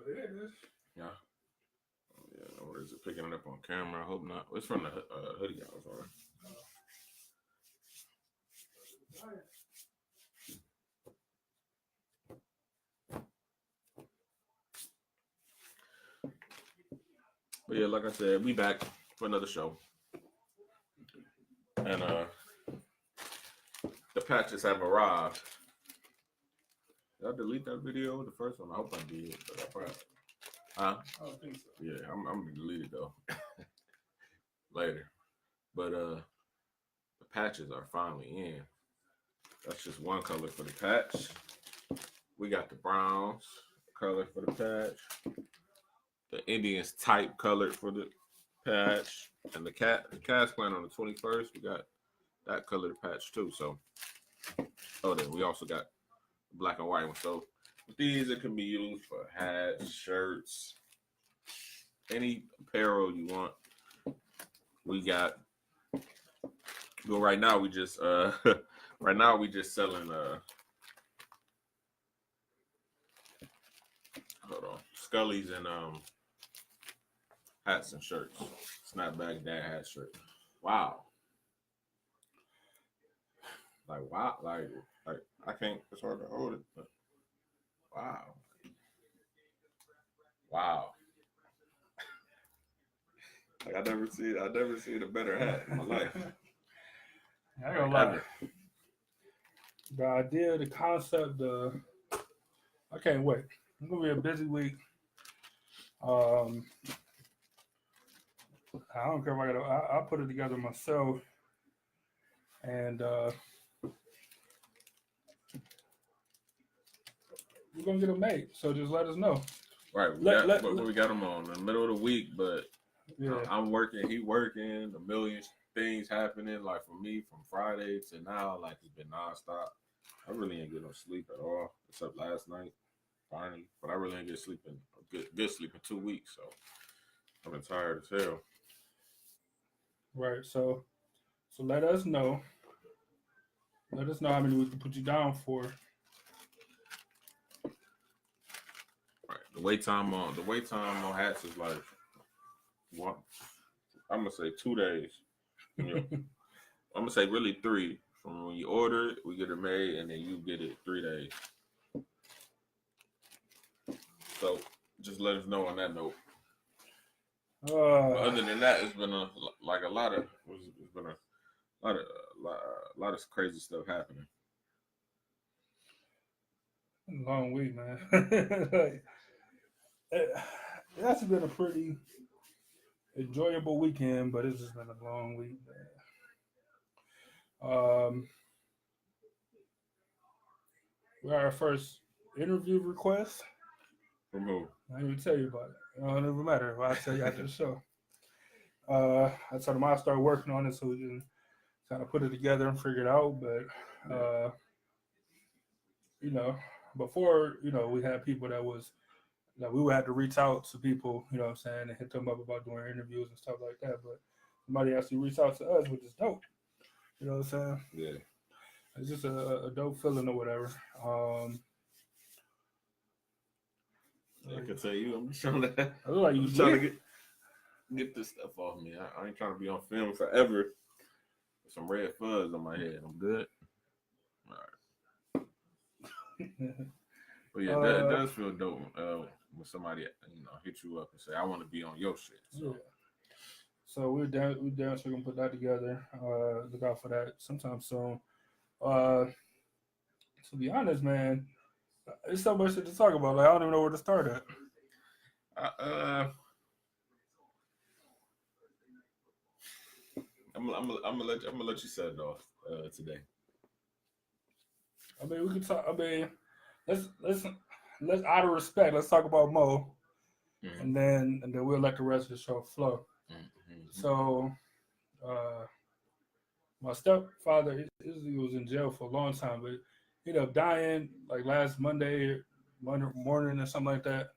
It is. Yeah. Oh, yeah. Or is it picking it up on camera? I hope not. It's from the hoodie I was wearing. But yeah, like I said, we back for another show. And the patches have arrived. Did I delete that video? The first one? I hope I did, but I probably. Huh? I don't think so. Yeah, I'm gonna delete it though. Later. But the patches are finally in. That's just one color for the patch. We got the browns color for the patch. The Indians type colored for the patch. And the cast plan on the 21st, we got that colored patch too. So then we also got the black and white one. So with these, it can be used for hats, shirts, any apparel you want. We got. Well, right now we just selling hold on, Scully's and hats and shirts. Snapback dad hat shirt. Wow. Like wow, like I can't. It's hard to hold it, but wow, wow. Like I never seen a better hat in my life. I ain't gonna lie. The idea, the concept, I can't wait. It's gonna be a busy week. I don't care if I'll put it together myself, and we're gonna get them made. So just let us know. Right, we got them on in the middle of the week, but yeah. I'm working, he working, a million things happening. Like for me, from Friday to now, like it's been nonstop. I really ain't get no sleep at all, except last night, finally. But I really ain't get sleeping good sleep in 2 weeks, so I've been tired as hell. Right. So let us know. Let us know how many we can put you down for. Right. The wait time on hats is like one. I'm gonna say 2 days. You know, I'm gonna say really 3. From when you order it, we get it made, and then you get it 3 days. So just let us know on that note. Other than that, it's been a lot of crazy stuff happening. Long week, man. That's been a pretty enjoyable weekend, but it's just been a long week, man. We got our first interview request. From who? I didn't even tell you about it. It don't even matter. I'll tell you after the show. I told him I'll start working on it so we can kind of put it together and figure it out. But, before, we had people that we would have to reach out to people, you know what I'm saying, and hit them up about doing interviews and stuff like that. But somebody actually reached out to us, which is dope. You know what I'm saying? Yeah. It's just a dope feeling or whatever. I can tell you, I'm just trying to. I look like you trying to get this stuff off me. I ain't trying to be on film forever with some red fuzz on my head. I'm good. All right. But yeah, it does feel dope when somebody hit you up and say, "I want to be on your shit." So. Yeah. So we're gonna put that together. Look out for that sometime soon. To be honest, man, there's so much to talk about. Like I don't even know where to start at. I'm gonna let you set it off today. I mean, we can talk. I mean, let's out of respect, let's talk about Mo, and then we'll let the rest of the show flow. Mm-hmm. So, my stepfather, he was in jail for a long time, but he ended up dying like last Monday morning or something like that.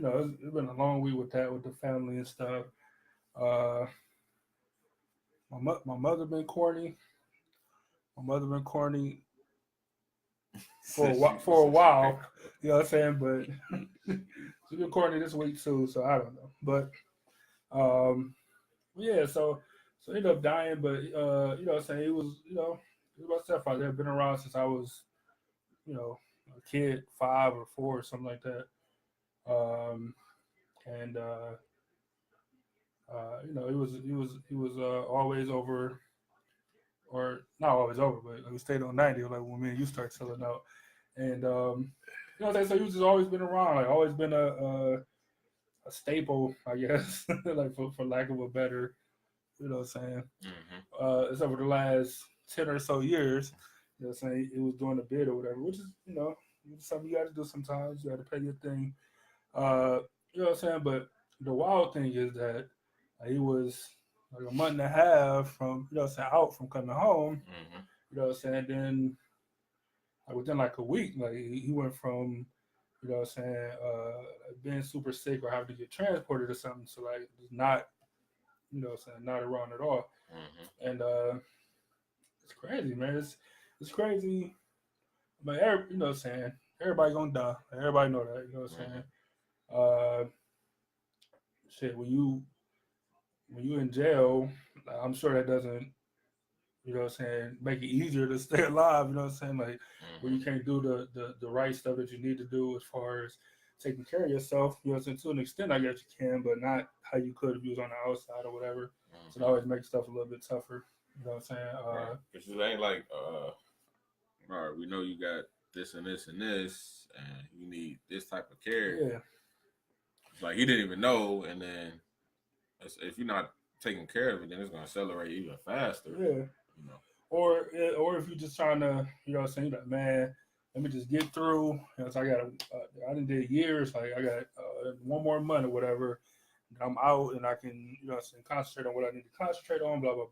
It's been a long week with that, with the family and stuff. My mother been corny. for a while. You know what I'm saying? But she's been corny this week too, so I don't know. But yeah, so he ended up dying, but you know what I'm saying, he was my stepfather. Had been around since I was, you know, a kid, 5 or 4 or something like that. And you know, he was always over, or not always over, but we stayed on 90 like when me and you start selling out. And you know what I'm saying, so he was just always been around, like always been a staple, I guess, like for lack of a better, you know what I'm saying. Except for the last 10 or so years, you know what I'm saying, it was doing a bid or whatever, which is, you know, something you got to do sometimes. You got to pay your thing. You know what I'm saying? But the wild thing is that he was like a month and a half from, you know what I'm saying, out from coming home. You know what I'm saying? Then like, within like a week, like he went from, you know what I'm saying, being super sick or having to get transported or something to like not, you know what I'm saying, not around at all. And it's crazy, man. It's crazy. But you know what I'm saying, everybody gonna die. Everybody know that. You know what I'm saying. Shit, when you in jail, I'm sure that doesn't, you know what I'm saying, make it easier to stay alive. You know what I'm saying, like when you can't do the right stuff that you need to do as far as taking care of yourself. You know what I'm saying, to an extent, I guess you can, but not how you could if you was on the outside or whatever. So it always makes stuff a little bit tougher. You know what I'm saying? Because it ain't like, all right, we know you got this and this and this, and you need this type of care. Yeah. It's like he didn't even know, and then if you're not taking care of it, then it's gonna accelerate even faster. Yeah. You know. Or if you're just trying to, you know what I'm saying, you're like, man, let me just get through. You know, so I done did years. Like I got 1 more month or whatever. I'm out and I can, you know what I'm saying, concentrate on what I need to concentrate on, blah, blah,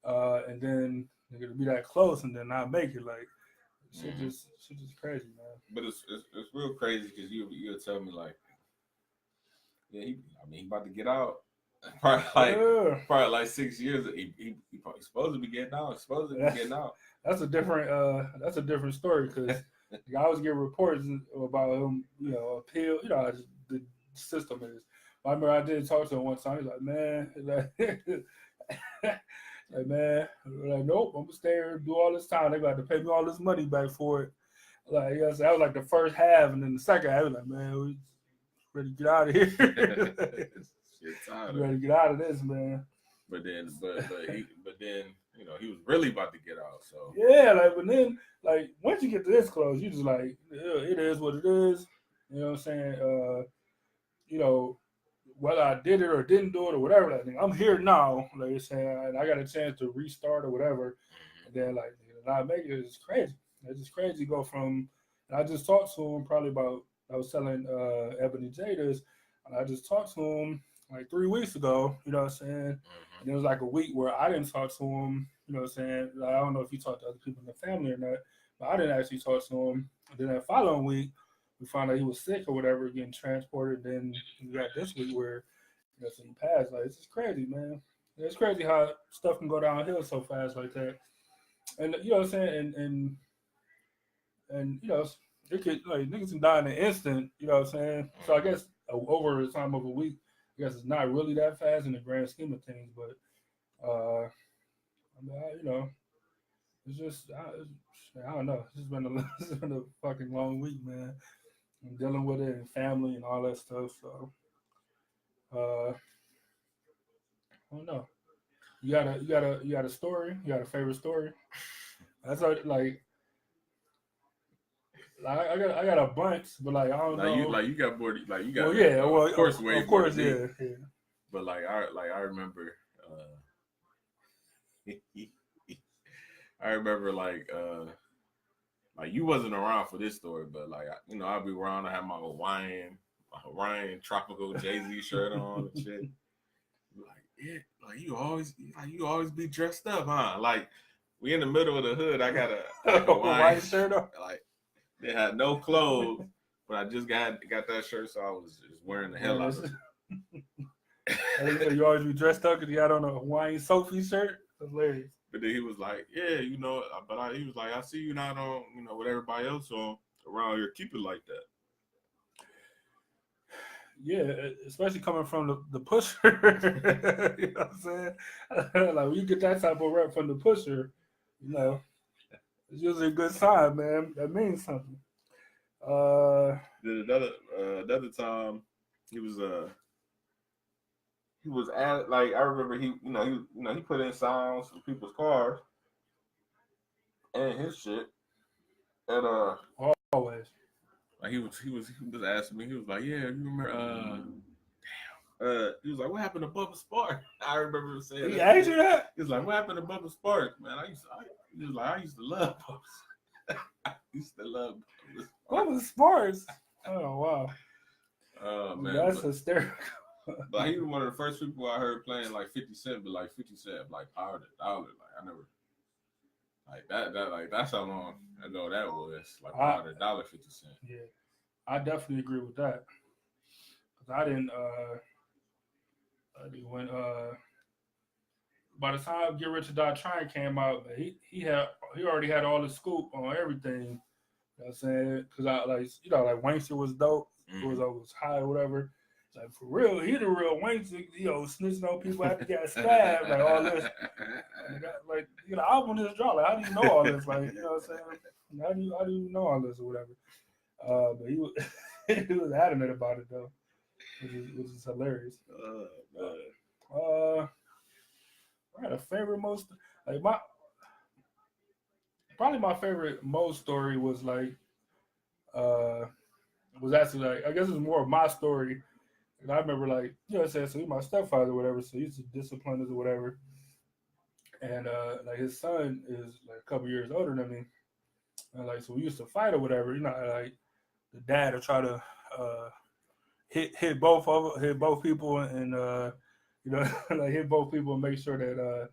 blah. And then they're gonna be that close and then not make it. Like shit just crazy, man. But it's real crazy because you'll tell me like, yeah, he about to get out. Probably like 6 years. He probably supposed to be getting out. That's a different story because I always get reports about him, you know, appeal. You know how the system is. I remember I did talk to him one time. He's like, man, like, man, like, nope, I'm gonna stay here and do all this time. They got to pay me all this money back for it. Like, yes, that was like the first half, and then the second half, I was like, man, we ready to get out of here. Ready to get out of this, man. But then, you know, he was really about to get out. So yeah, like, but then, like, once you get to this close, you just like, it is what it is. You know what I'm saying? You know, whether I did it or didn't do it or whatever, like, I'm here now. Like you're saying, I got a chance to restart or whatever, and then like, not make it. It's crazy. It's just crazy. Go from, and I just talked to him probably about. I was selling Ebony Jaders, and I just talked to him like 3 weeks ago. You know what I'm saying? And there was like a week where I didn't talk to him. You know what I'm saying? Like, I don't know if he talked to other people in the family or not, but I didn't actually talk to him. And then that following week, we found out he was sick or whatever, getting transported. Then we got this week where, you know, so he passed. Like, it's just crazy, man. It's crazy how stuff can go downhill so fast like that. And you know what I'm saying? And you know, it could, like, niggas can die in an instant. You know what I'm saying? So I guess over the time of a week, I guess it's not really that fast in the grand scheme of things. But I mean, you know, it's just I don't know. It's been a fucking long week, man. I'm dealing with it and family and all that stuff. So I don't know. You got a story? You got a favorite story? That's like I got a bunch, but like I don't know. You got more. Like you got. Well, yeah. Well, of course, yeah. But like I remember. I remember like you wasn't around for this story, but like you know, I'll be around. I have my Hawaiian tropical Jay-Z shirt on and shit. Like, yeah, like you always be dressed up, huh? Like we in the middle of the hood. I got a Hawaiian shirt on. Like they had no clothes, but I just got that shirt, so I was just wearing the hell out of it. You always be dressed up because you got on a Hawaiian Sophie shirt. That's hilarious. But then he was like, yeah, you know, he was like, I see you not on, you know, with everybody else on around here. Keep it like that. Yeah, especially coming from the pusher. You know what I'm saying? Like when you get that type of rep from the pusher, you know, it's usually a good sign, man. That means something. Then another time, he was at, like, I remember he put in sounds for people's cars and his shit, and always. like he was asking me, he was like, yeah, you remember he was like, what happened to Bubba Spark? I remember him saying He that. asked you that? He was like, what happened to Bubba Spark? Man, he was like, I used to love Bubba. I used to love Bubba Sparks. Oh wow. Oh man, that's hysterical. But he was one of the first people I heard playing like 50 Cent, but like 50 Cent like powered a dollar. Like I never like that like that's how long I know that was. Like powered a dollar 50 Cent. Yeah. I definitely agree with that. Cause I didn't when by the time Get Rich or Die Trying came out, he already had all the scoop on everything. You know what I'm saying? Because I like Wangster was dope. It was high or whatever. Like for real, he the real Wangster. Snitching on people after get stabbed, like all this. Like album just dropped. Like how do you know all this? Like you know what I'm saying? How do you know all this or whatever? But he was he was adamant about it though, which is hilarious. I had a favorite most like my favorite most story was like was actually like I guess it was more of my story. And I remember like I said so he's my stepfather or whatever, so he's a discipline us or whatever. And like his son is like a couple years older than me. And like so we used to fight or whatever, like the dad would try to hit both people and like hit both people and make sure that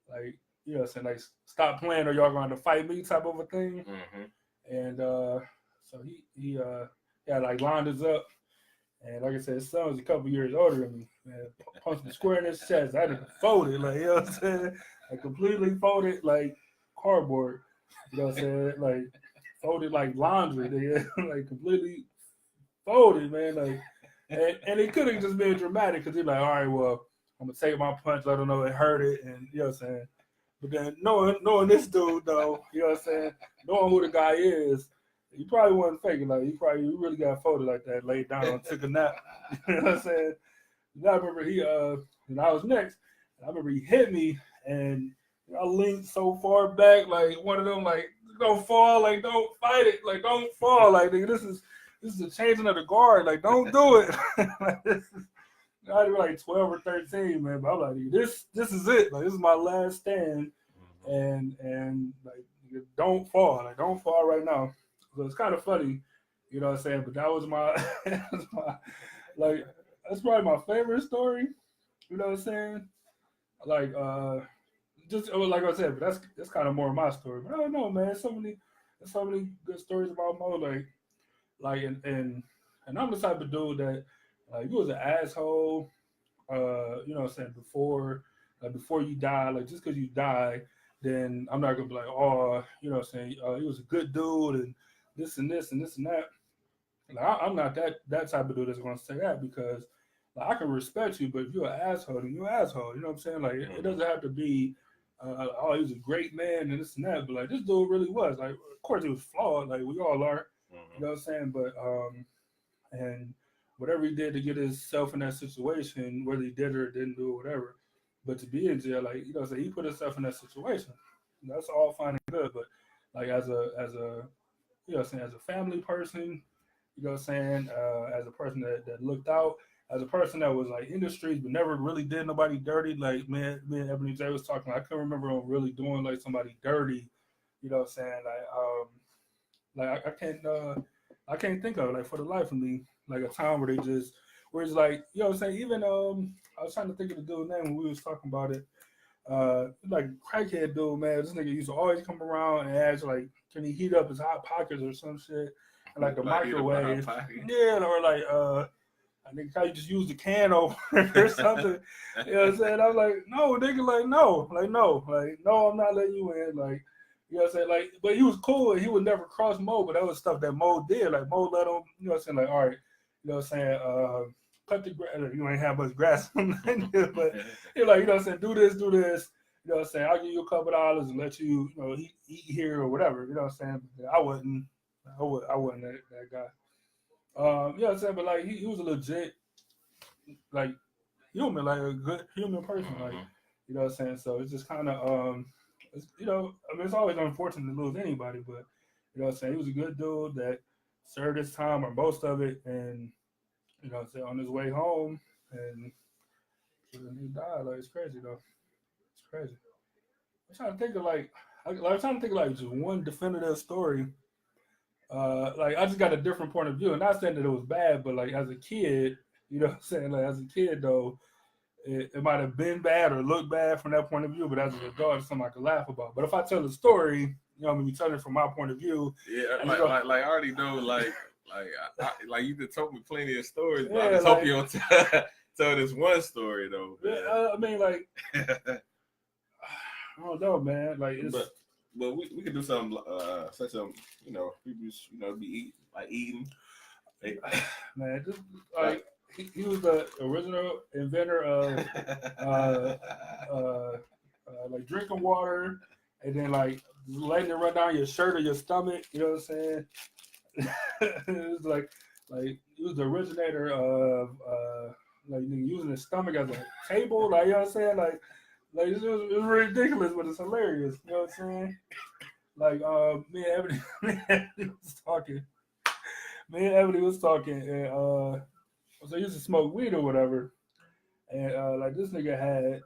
like saying like stop playing or y'all going to fight me type of a thing. And so he had like lined us up, and like I said, his son was a couple years older than me. Man, punched me square in his chest. I didn't fold it, like you know what I'm saying. I completely folded like cardboard. You know what I'm saying? Like folded like laundry. Like completely folded, man. Like and it could have just been dramatic because he's like, all right, well, I'm gonna take my punch, let him know it hurt it, and you know what I'm saying. But then knowing this dude though, you know what I'm saying, knowing who the guy is, he probably wasn't faking. Like he really got folded like that, laid down, took a nap. You know what I'm saying? And I remember and I was next. And I remember he hit me, and I leaned so far back, like one of them, like don't fall, like don't fight it, like don't fall, like nigga, this is the changing of the guard, like don't do it. Like, I was like 12 or 13, man. But I'm like, this is it. Like this is my last stand, and like don't fall, like don't fall right now. So it's kind of funny, you know what I'm saying. But that was my, like that's probably my favorite story. You know what I'm saying? Like just like I said, but that's kind of more of my story. But I don't know, man. There's so many good stories about Mo. Like and I'm the type of dude that like you was an asshole. You know what I'm saying, before you die, like just because you die, then I'm not gonna be like, oh, you know what I'm saying, he was a good dude and this and this and this and that. Like, I'm not that type of dude that's gonna say that because like I can respect you, but if you're an asshole, then you're an asshole. You know what I'm saying? Like it doesn't have to be oh, he was a great man and this and that, but like this dude really was. Like of course he was flawed, like we all are. You know what I'm saying? But and whatever he did to get himself in that situation, whether he did or didn't do or whatever, but to be in jail, like so he put himself in that situation. That's all fine and good, but like as a you know what I'm saying, as a family person, you know what I'm saying, as a person that looked out, as a person that was like in the streets but never really did nobody dirty. Like me and Ebony J was talking, I couldn't remember him really doing like somebody dirty. You know what I'm saying? Like I can't think of it, like for the life of me, like a time where it's like, you know what I'm saying, even I was trying to think of the dude's name when we was talking about it. Like crackhead dude, man, this nigga used to always come around and ask like, can he heat up his hot pockets or some shit? And like the microwave. Yeah, or like I think how you just use the can opener or something. You know what I'm saying? I was like, no, nigga, like, no, I'm not letting you in. Like, you know what I'm saying? Like, but he was cool and he would never cross Mo, but that was stuff that Mo did. Like, Mo let him, you know what I'm saying? Like, all right, you know what I'm saying? Cut the grass. You ain't have much grass on there, but you're like, you know what I'm saying? Do this. You know what I'm saying? I'll give you a couple dollars and let you, you know, eat here or whatever. You know what I'm saying? I wasn't that guy. You know what I'm saying? But like, he was a legit, like, human, like a good human person, like, you know what I'm saying? So it's just kind of, you know, I mean, it's always unfortunate to lose anybody, but you know what I'm saying? He was a good dude that served his time or most of it, and you know what I'm saying, on his way home, and he died. Like, it's crazy though. It's crazy. I'm trying to think of I'm trying to think of like just one definitive story. Like I just got a different point of view, and not saying that it was bad, but like as a kid, you know what I'm saying? Like as a kid though, it might have been bad or looked bad from that point of view, but as an adult, it's something I could laugh about. But if I tell the story, you know, I'm gonna be telling it from my point of view. Yeah, like I already know, like you just told me plenty of stories, but Yeah, I just like, hope you don't tell this one story though. Man. Yeah, I mean, like, I don't know, man. Like, it's but we could do something, such a, you know, people just, you know, be eating. Man, just like he was the original inventor of like drinking water and then like letting it run down your shirt or your stomach. You know what I'm saying? It was like he was the originator of like using his stomach as a table. Like, you know what I'm saying? Like it was ridiculous, but it's hilarious. You know what I'm saying? Like me and Ebony was talking. Me and Ebony was talking, and so he used to smoke weed or whatever, and like this nigga had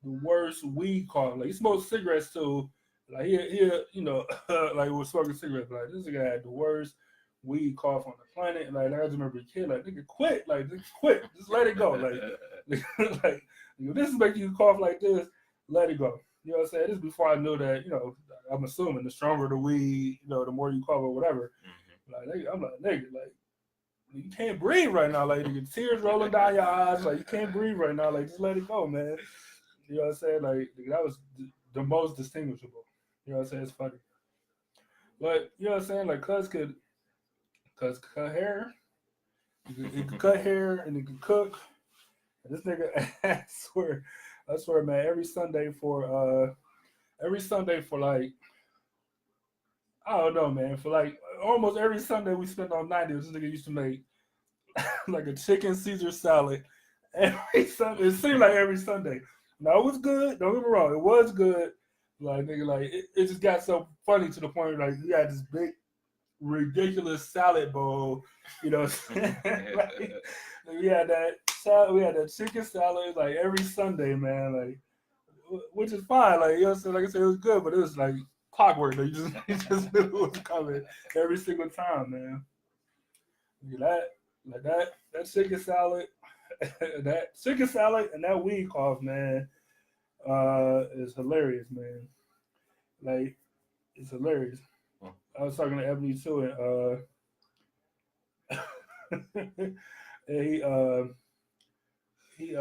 the worst weed cough. Like he smoked cigarettes too. Like he you know like was smoking cigarettes. But, like this nigga had the worst weed cough on the planet. And like I just remember a kid like nigga quit, just let it go. Like like this is making you cough like this, let it go. You know what I'm saying? This is before I knew that, you know, I'm assuming the stronger the weed, you know, the more you cough or whatever. Like I'm like nigga, like you can't breathe right now. Like the tears rolling down your eyes. Like you can't breathe right now. Like just let it go, man. You know what I'm saying? Like that was the most distinguishable. You know what I'm saying? It's funny. But you know what I'm saying? Like cuz cut hair. He could cut hair and he could cook. And this nigga, I swear, man, every Sunday for like, I don't know, man, for like almost every Sunday we spent on 90s, this nigga used to make like a chicken Caesar salad every Sunday. It seemed like every Sunday. Now it was good. Don't get me wrong, it was good. Like nigga, like it just got so funny to the point like we had this big ridiculous salad bowl. You know, like, we had that salad. We had that chicken salad like every Sunday, man. Like, which is fine. Like you know, like I said, it was good, but it was like clockwork. Like, you just knew it was coming every single time, man. That chicken salad, that chicken salad, and that weed cough, man, is hilarious, man. Like, it's hilarious. I was talking to Ebony too, and he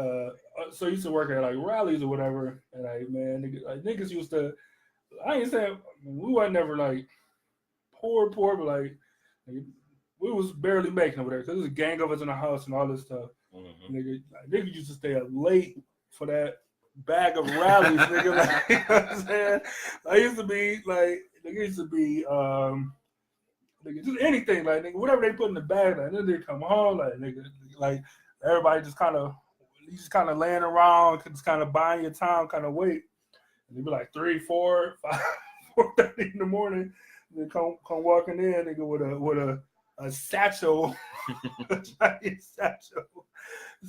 so he used to work at like rallies or whatever, and like man, niggas used to. I ain't saying we wasn't never like poor, but like we was barely making over there because there was a gang of us in the house and all this stuff. Nigga used to stay up late for that bag of rallies, nigga. Like, you know what I'm saying? I used to be like, nigga used to be nigga, just anything, like nigga, whatever they put in the bag, like then they come home, like nigga, like everybody just kind of, you just kind of laying around, just kind of buying your time, kind of wait. And it'd be like 3, 4, 5, 4:30 in the morning. They come walking in, nigga, with a satchel, a giant satchel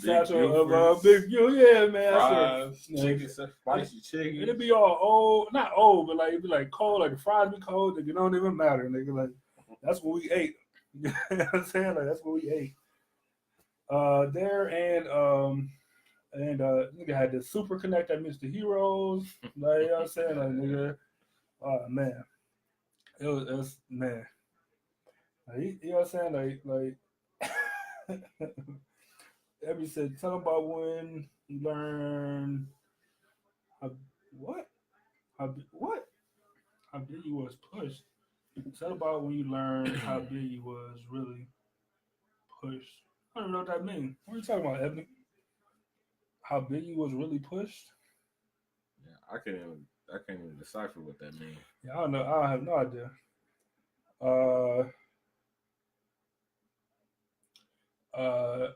of Big View. Yeah, man. Fries, chicken, spicy chicken. It'd be all old, not old, but like it'd be like cold. Like the fries be cold. Nigga, don't even matter. Nigga, like that's what we ate. You know what I'm saying? Like that's what we ate. There and nigga had the Super Connect at Mr. Heroes. Like, you know what I'm saying? Like, nigga, oh man. It was man. Like, you know what I'm saying? Like Ebony said, tell them about when you learned how, what? What? How big you was pushed. Tell about when you learned how big you was really pushed. I don't know what that means. What are you talking about, Ebony? How big you was really pushed? Yeah, I can't even decipher what that means. Yeah, I don't know. I have no idea. Uh, uh,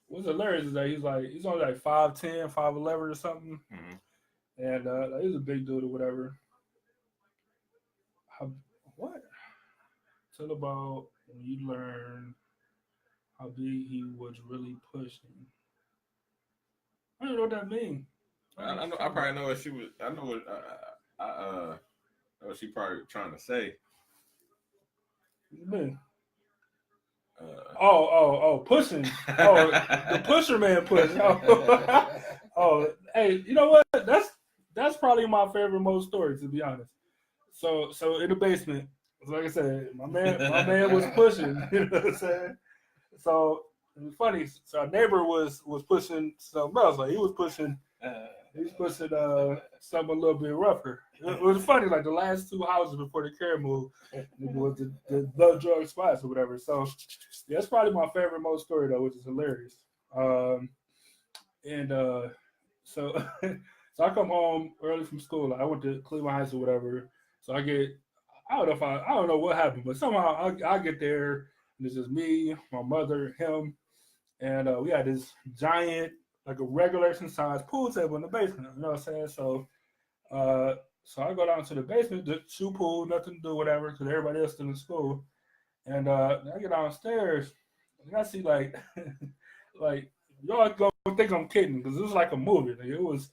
what's hilarious is that he's only like 5'10", 5'11" or something, Mm-hmm. and like, he's a big dude or whatever. How, what? Tell about when you learned how big he was really pushing. I don't know what that means. I know. I probably know what she was. I know what. Know what she probably trying to say. What you mean? Uh, Pushing. Oh, the pusher man push. Oh, oh, hey, you know what? That's probably my favorite most story, to be honest. So in the basement, like I said, my man was pushing. You know what I'm saying? So it was funny. So our neighbor was pushing something else. Like he was pushing something a little bit rougher. It was funny. Like the last two houses before the care move, it was the drug spots or whatever. So yeah, that's probably my favorite most story though, which is hilarious. Um, and so so I come home early from school. Like, I went to Cleveland Heights or whatever. So I don't know what happened, but somehow I get there and it's just me, my mother, him, and we had this giant, like a regulation size pool table in the basement. You know what I'm saying? Uh, so I go down to the basement, the shoe pool, nothing to do, whatever, because everybody else still in school. And I get downstairs and I see like, like y'all gonna think I'm kidding because it was like a movie. Like, it was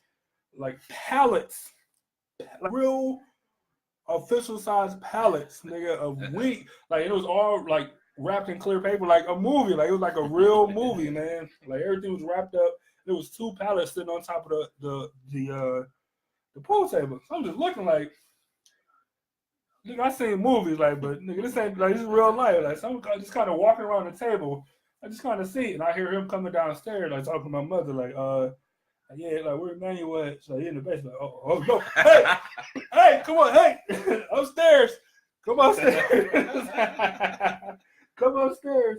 like pallets, like real official size pallets, nigga, of wheat. Like it was all like wrapped in clear paper, like a movie. Like it was like a real movie, man. Like everything was wrapped up. There was two pallets sitting on top of the pool table. So I'm just looking like, nigga, I seen movies, like, but nigga, this ain't like this is real life. Like, so I'm just kind of walking around the table. I just kind of see it, and I hear him coming downstairs, like talking to my mother, like, yeah, like where Emmanuel at? So he in the basement. Like, oh no, hey, hey, come on, hey, upstairs, come upstairs, come upstairs.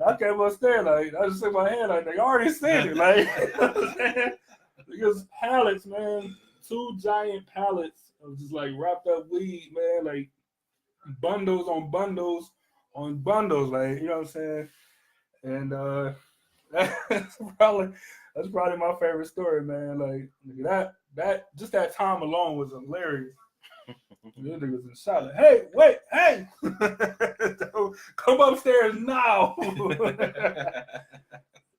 I came upstairs, like I just in my hand, like they already seen it, like you know what I'm saying? Because pallets, man, two giant pallets of just like wrapped up weed, man, like bundles on bundles on bundles, like you know what I'm saying? And that's probably that's probably my favorite story, man. Like that just that time alone was hilarious. This nigga was in shot like, hey, wait, hey, come upstairs now.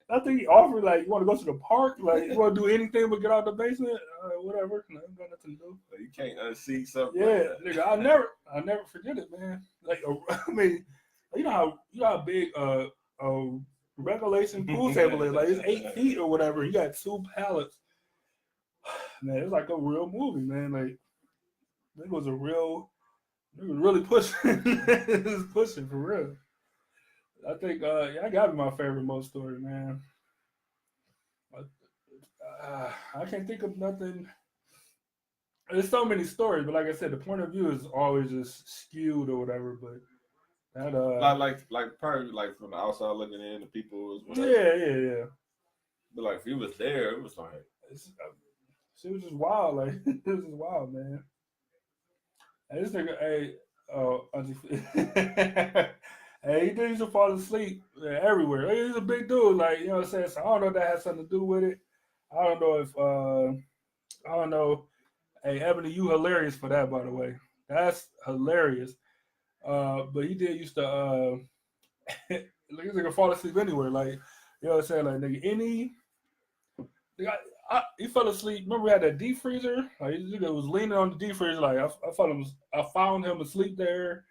I think he offered like, you want to go to the park, like you want to do anything but get out the basement, whatever. No, got nothing to do. You can't unsee something. Yeah, like nigga, I never forget it, man. Like, I mean, you know how big a regulation pool table is. Like it's 8 feet or whatever. You got two pallets. Man, it's like a real movie, man. Like it was really pushing. It was pushing for real. I think yeah, I got my favorite most story, man. I can't think of nothing. There's so many stories, but like I said, the point of view is always just skewed or whatever. But that like probably like from the outside looking in, the people was whatever. yeah. But like if you was there, it was like She was just wild, like it was just wild, man. Hey, this nigga, hey, hey, he used to fall asleep everywhere. Like, he's a big dude, like you know what I'm saying. So I don't know if that has something to do with it. I don't know if I don't know. Hey, Ebony, you hilarious for that, by the way. That's hilarious. But he did used to like he's gonna fall asleep anywhere. Like you know what I'm saying. Like nigga, he fell asleep. Remember we had that deep freezer. Like he was leaning on the deep freezer. Like I found him asleep there.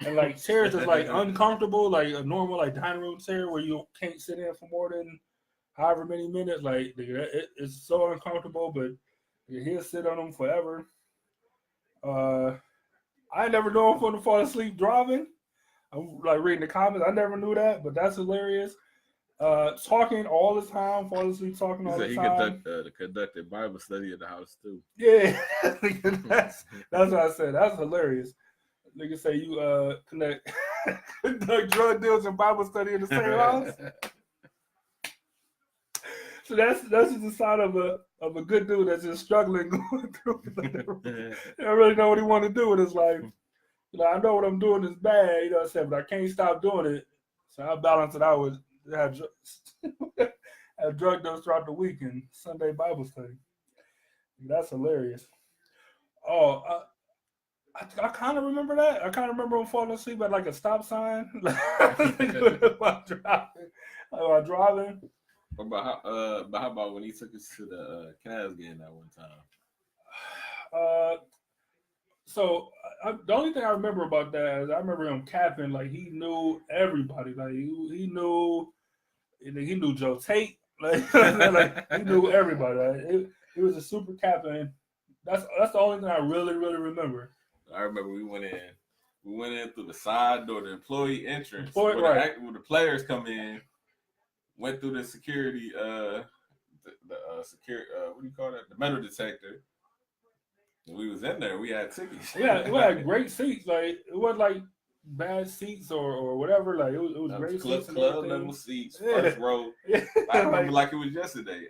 And like chairs is like uncomfortable, like a normal like dining room chair where you can't sit in for more than however many minutes. Like nigga, it's so uncomfortable, but he'll sit on them forever. Uh, I never know him to fall asleep driving. I'm like reading the comments. I never knew that, but that's hilarious. Talking all the time, fall asleep talking He all said the he time. conducted Bible study in the house too. Yeah, that's what I said. That's hilarious. Nigga say you conduct drug deals and Bible study in the same house. So that's just a sign of a good dude that's just struggling going through. They don't really know what he want to do with his life. I know what I'm doing is bad, what I'm saying, but I can't stop doing it. So I balance it out with have, have drug deals throughout the week and Sunday Bible study. That's hilarious. Oh, I kind of remember that. I kind of remember him falling asleep at like a stop sign while driving. But how about when he took us to the Cavs game that one time? So the only thing I remember about that is I remember him capping like he knew everybody. Like he knew Joe Tate. Like he knew everybody. Like, he was a super captain. That's the only thing I really remember. I remember we went in through the side door, the employee entrance, where the players come in. Went through the security, security, what do you call that? The metal detector. We was in there. We had tickets. Yeah, we had great seats. Like it wasn't like bad seats or whatever. Like it was great club, seats. Club level seats, first row. Yeah. I remember like it was yesterday.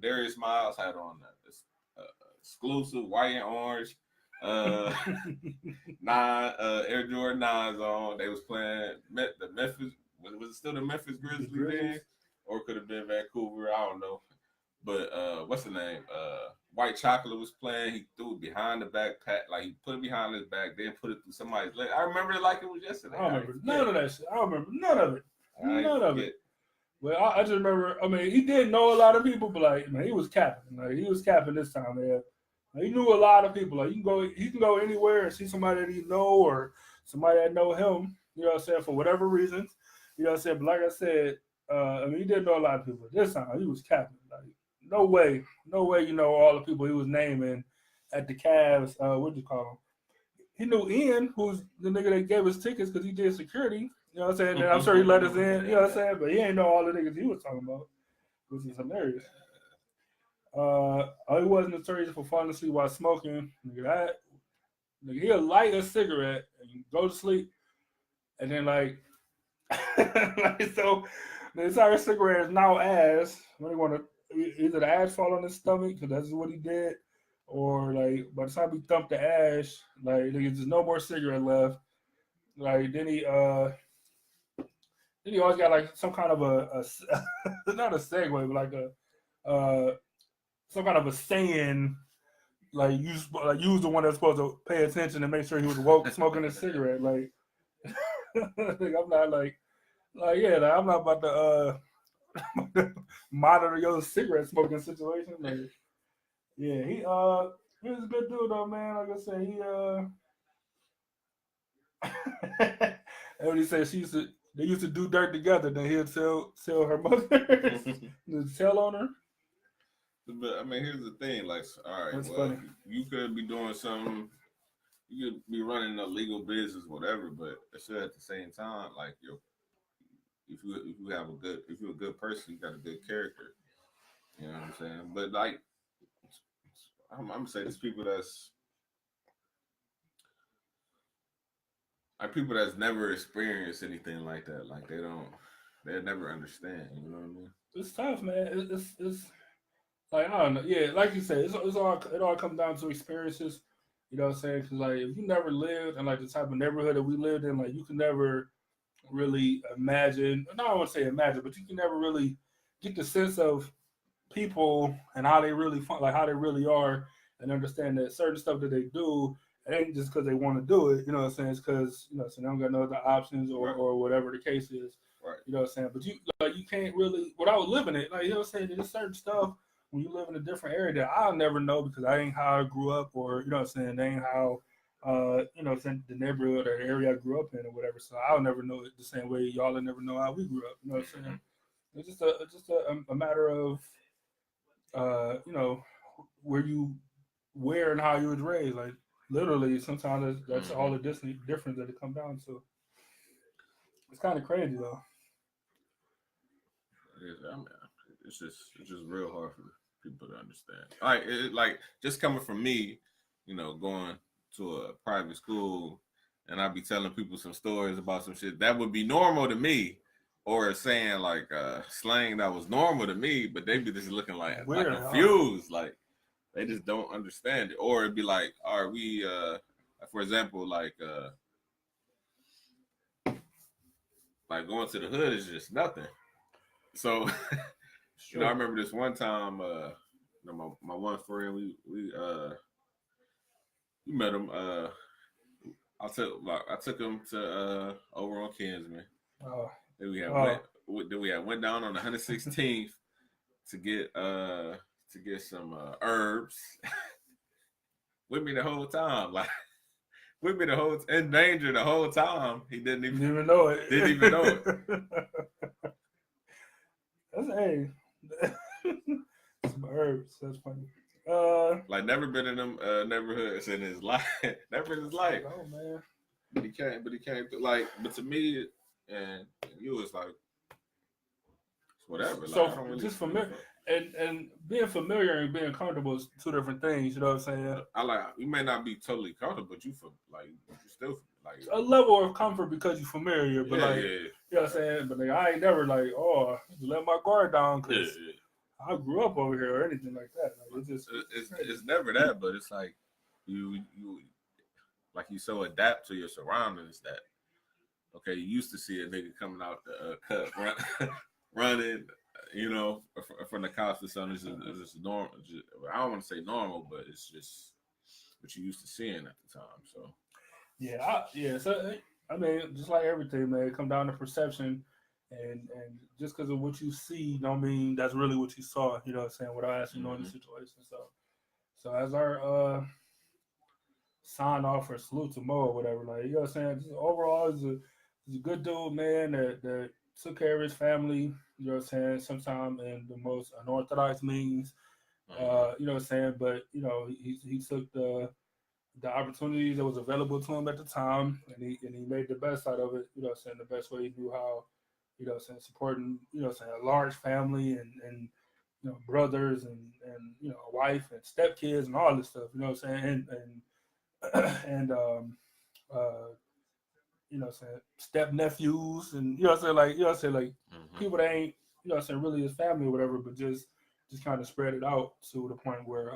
Darius Miles had on this exclusive white and orange Air Jordan 9s on. They was playing the Memphis. Was it still the Memphis Grizzlies then? Or could have been Vancouver? I don't know. But what's the name? White Chocolate was playing. He threw it behind the backpack. Like he put it behind his back, then put it through somebody's leg. I remember it like it was yesterday. I don't remember none of that shit. I don't remember none of it. None of it. Well, I just remember. I mean, he did know a lot of people, but like, man, he was capping. Like he was capping this time, man. Like, he knew a lot of people. Like you can go anywhere and see somebody that he know or somebody that know him. You know what I'm saying? For whatever reasons. You know what I'm saying? But like I said, I mean, he did know a lot of people. This time, he was capping. Like, no way, you know all the people he was naming at the Cavs. What you call him? He knew Ian, who's the nigga that gave us tickets because he did security. You know what I'm saying? And I'm sure he let us in. You know what I'm saying? But he ain't know all the niggas he was talking about, which is hilarious. He wasn't notorious for falling asleep while smoking. Nigga, he'll light a cigarette and go to sleep, and then like so the entire cigarette is now ash. When he want to either the ash fall on his stomach because that's what he did, or like by the time he thumped the ash, like there's just no more cigarette left. Like then he always got like some kind of a not a segue, but like a some kind of a saying. Like you was the one that's supposed to pay attention and make sure he was woke smoking a cigarette. Like I'm not like yeah, like, I'm not about to monitor your cigarette smoking situation. Like, yeah, he was a good dude though, man. Like I said, he and when he said they used to do dirt together, then he'll tell her mother to tell on her. But I mean, here's the thing, like, all right, That's well, funny. You could be doing something, you could be running a legal business, whatever, but it's at the same time, like, if you're a good person, you got a good character. You know what I'm saying? But like, I'm gonna say there's people that's never experienced anything like that. Like they'll never understand. You know what I mean? It's tough, man. It's like I don't know. Yeah, like you said, it all comes down to experiences. You know what I'm saying? Because like if you never lived in like the type of neighborhood that we lived in, like you can never really imagine. No, I don't want to say imagine, but you can never really get the sense of people and how they really like how they really are, and understand that certain stuff that they do, it ain't just because they want to do it. You know what I'm saying? It's because so they don't got no other options or whatever the case is. Right. You know what I'm saying? But you can't really without living it. Like you know what I'm saying? There's certain stuff when you live in a different area that I'll never know because I ain't how I grew up, or you know what I'm saying? They ain't how you know, the neighborhood or area I grew up in or whatever. So I'll never know it the same way y'all will never know how we grew up. You know what I'm saying? It's just a matter of you know, where and how you was raised. Like literally, sometimes that's all the difference that it come down to. It's kind of crazy though. I mean, it's just real hard for people to understand. Like just coming from me, going to a private school, and I'd be telling people some stories about some shit that would be normal to me, or saying like slang that was normal to me, but they be just looking like Weird, confused, like they just don't understand it. Or it'd be like, are we for example, like going to the hood is just nothing. So Sure. I remember this one time, my one friend, we met him. I took him to over on Kinsman. Then we went down on the 116th to get some herbs. With me the whole time, like with me in danger the whole time. He didn't even know it. Didn't even know it. That's some herbs. That's funny. Like never been in them neighborhoods in his life. Never in his life. Oh man. But he came like. But to me, and you was like, whatever. So like, I don't really just familiar. And being familiar and being comfortable is two different things. You know what I'm saying? You may not be totally comfortable, but you still like a level of comfort because you're familiar. But yeah. You know what I'm saying? But I ain't never like, let my guard down because I grew up over here or anything like that. Like, it's never that, but it's like you like you so adapt to your surroundings that you used to see a nigga coming out the cut running. From the cops or something, it's just normal. I don't want to say normal, but it's just what you used to seeing at the time. So, So I mean, just like everything, man, it come down to perception, and just because of what you see, don't mean that's really what you saw. You know what I'm saying? Without actually knowing the situation. So as our sign off or salute to Mo or whatever, like you know what I'm saying. Just overall, he's a good dude, man. That took care of his family. You know what I'm saying? Sometimes in the most unorthodox means. You know what I'm saying? But he took the opportunities that was available to him at the time, and he made the best out of it. You know what I'm saying? The best way he knew how. You know what I'm saying? Supporting a large family and brothers and a wife and stepkids and all this stuff. You know what I'm saying? And saying step nephews and people that ain't really his family or whatever, but just kind of spread it out to the point where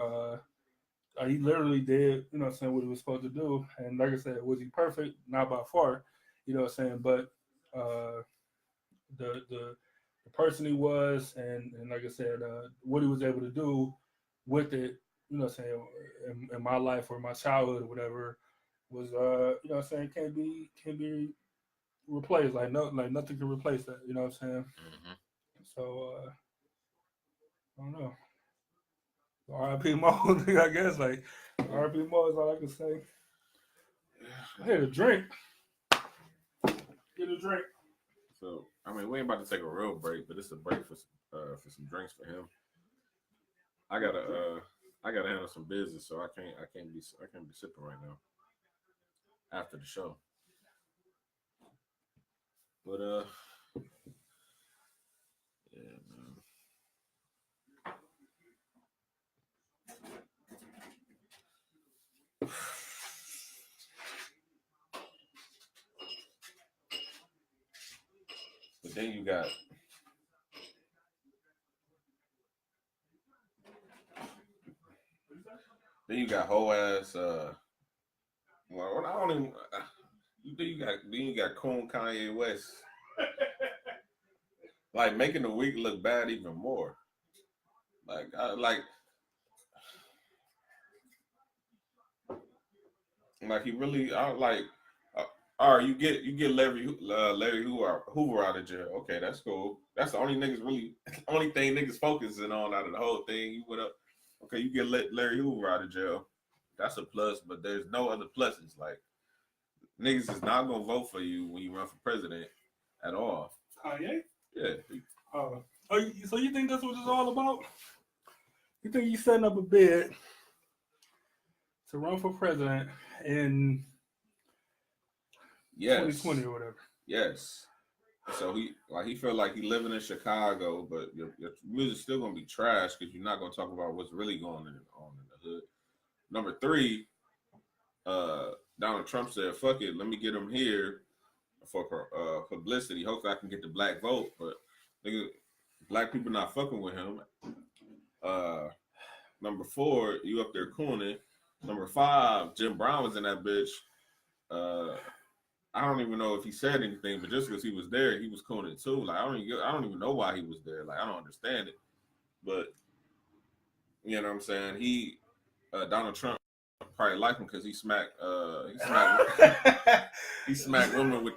he literally did what he was supposed to do. And like I said, was he perfect? Not by far, but the person he was and like I said, what he was able to do with it, in my life or my childhood or whatever was can't be replaced. Like nothing can replace that. You know what I'm saying? So I don't know. R.I.P. Mo, I guess. Like R.I.P. Mo is all I can say. I had a drink. Get a drink. So I mean, we ain't about to take a real break, but it's a break for some drinks for him. I gotta handle some business, so I can't be sipping right now after the show. But yeah, man. But then you got whole ass. Well, I don't even. Then you got Coon Kanye West, like making the week look bad even more. Like he really. All right, you get Larry Hoover out of jail. Okay, that's cool. That's the only only thing niggas focusing on out of the whole thing. You went up. Okay, you get Larry Hoover out of jail. That's a plus, but there's no other pluses. Like niggas is not gonna vote for you when you run for president at all. Kanye? Yeah. So you think that's what it's all about? You think he's setting up a bid to run for president in 2020 or whatever? Yes. So he felt like he living in Chicago, but your music's still gonna be trash because you're not gonna talk about what's really going on in the hood. Number 3, Donald Trump said, "Fuck it, let me get him here for publicity. Hopefully, I can get the black vote." But nigga, black people not fucking with him. Number 4, you up there cooning. Number 5, Jim Brown was in that bitch. I don't even know if he said anything, but just because he was there, he was cooning too. Like I don't even know why he was there. Like I don't understand it. But you know what I'm saying? Donald Trump probably liked him because he smacked he smacked women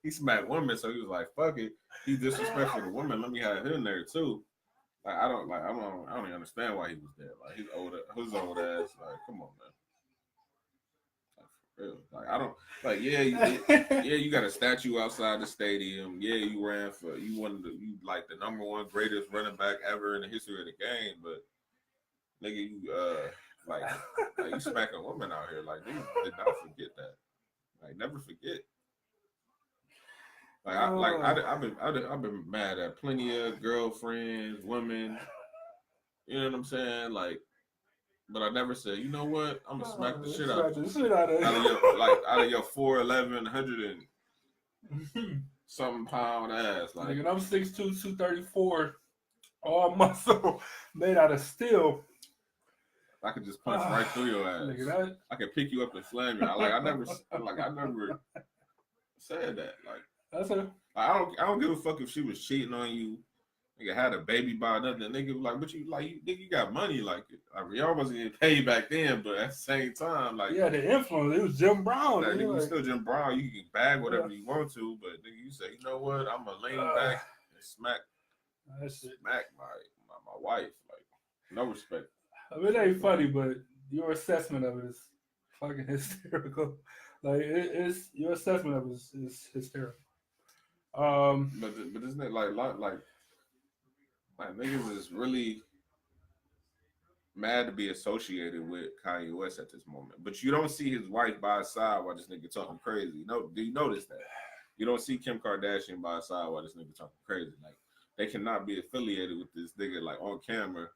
he smacked women, so he was like, "Fuck it, he disrespectful to women. Let me have him there too." Like I don't even understand why he was there. Like his old ass. Like come on, man. Like I don't like you got a statue outside the stadium. Yeah, you like the number 1 greatest running back ever in the history of the game, but nigga you like you smacking women out here. Like niggas did not forget that. Like never forget. Like I've been mad at plenty of girlfriends, women. You know what I'm saying? Like, but I never said, you know what? I'm gonna smack the shit out of your 4'11", 100 and something pound ass. Like, nigga, I'm 6'2", 234, all muscle, made out of steel. I could just punch right through your ass. Nigga, I could pick you up and slam you. I never said that. Like, that's it. I don't give a fuck if she was cheating on you. Nigga had a baby by nothing. Nigga like, but you like, nigga, you got money. Like y'all wasn't getting paid back then, but at the same time, like, yeah, the influence. It was Jim Brown. Like, nigga, still Jim Brown. You can bag whatever you want to, but nigga, you say, you know what? I'm gonna lean back and smack my wife. Like, no respect. I mean, it ain't funny, but your assessment of it is fucking hysterical. Like, it's your assessment of it is hysterical. But isn't it like niggas is really mad to be associated with Kanye West at this moment, but you don't see his wife by his side while this nigga talking crazy. Do you notice that? You don't see Kim Kardashian by his side while this nigga talking crazy. Like they cannot be affiliated with this nigga like on camera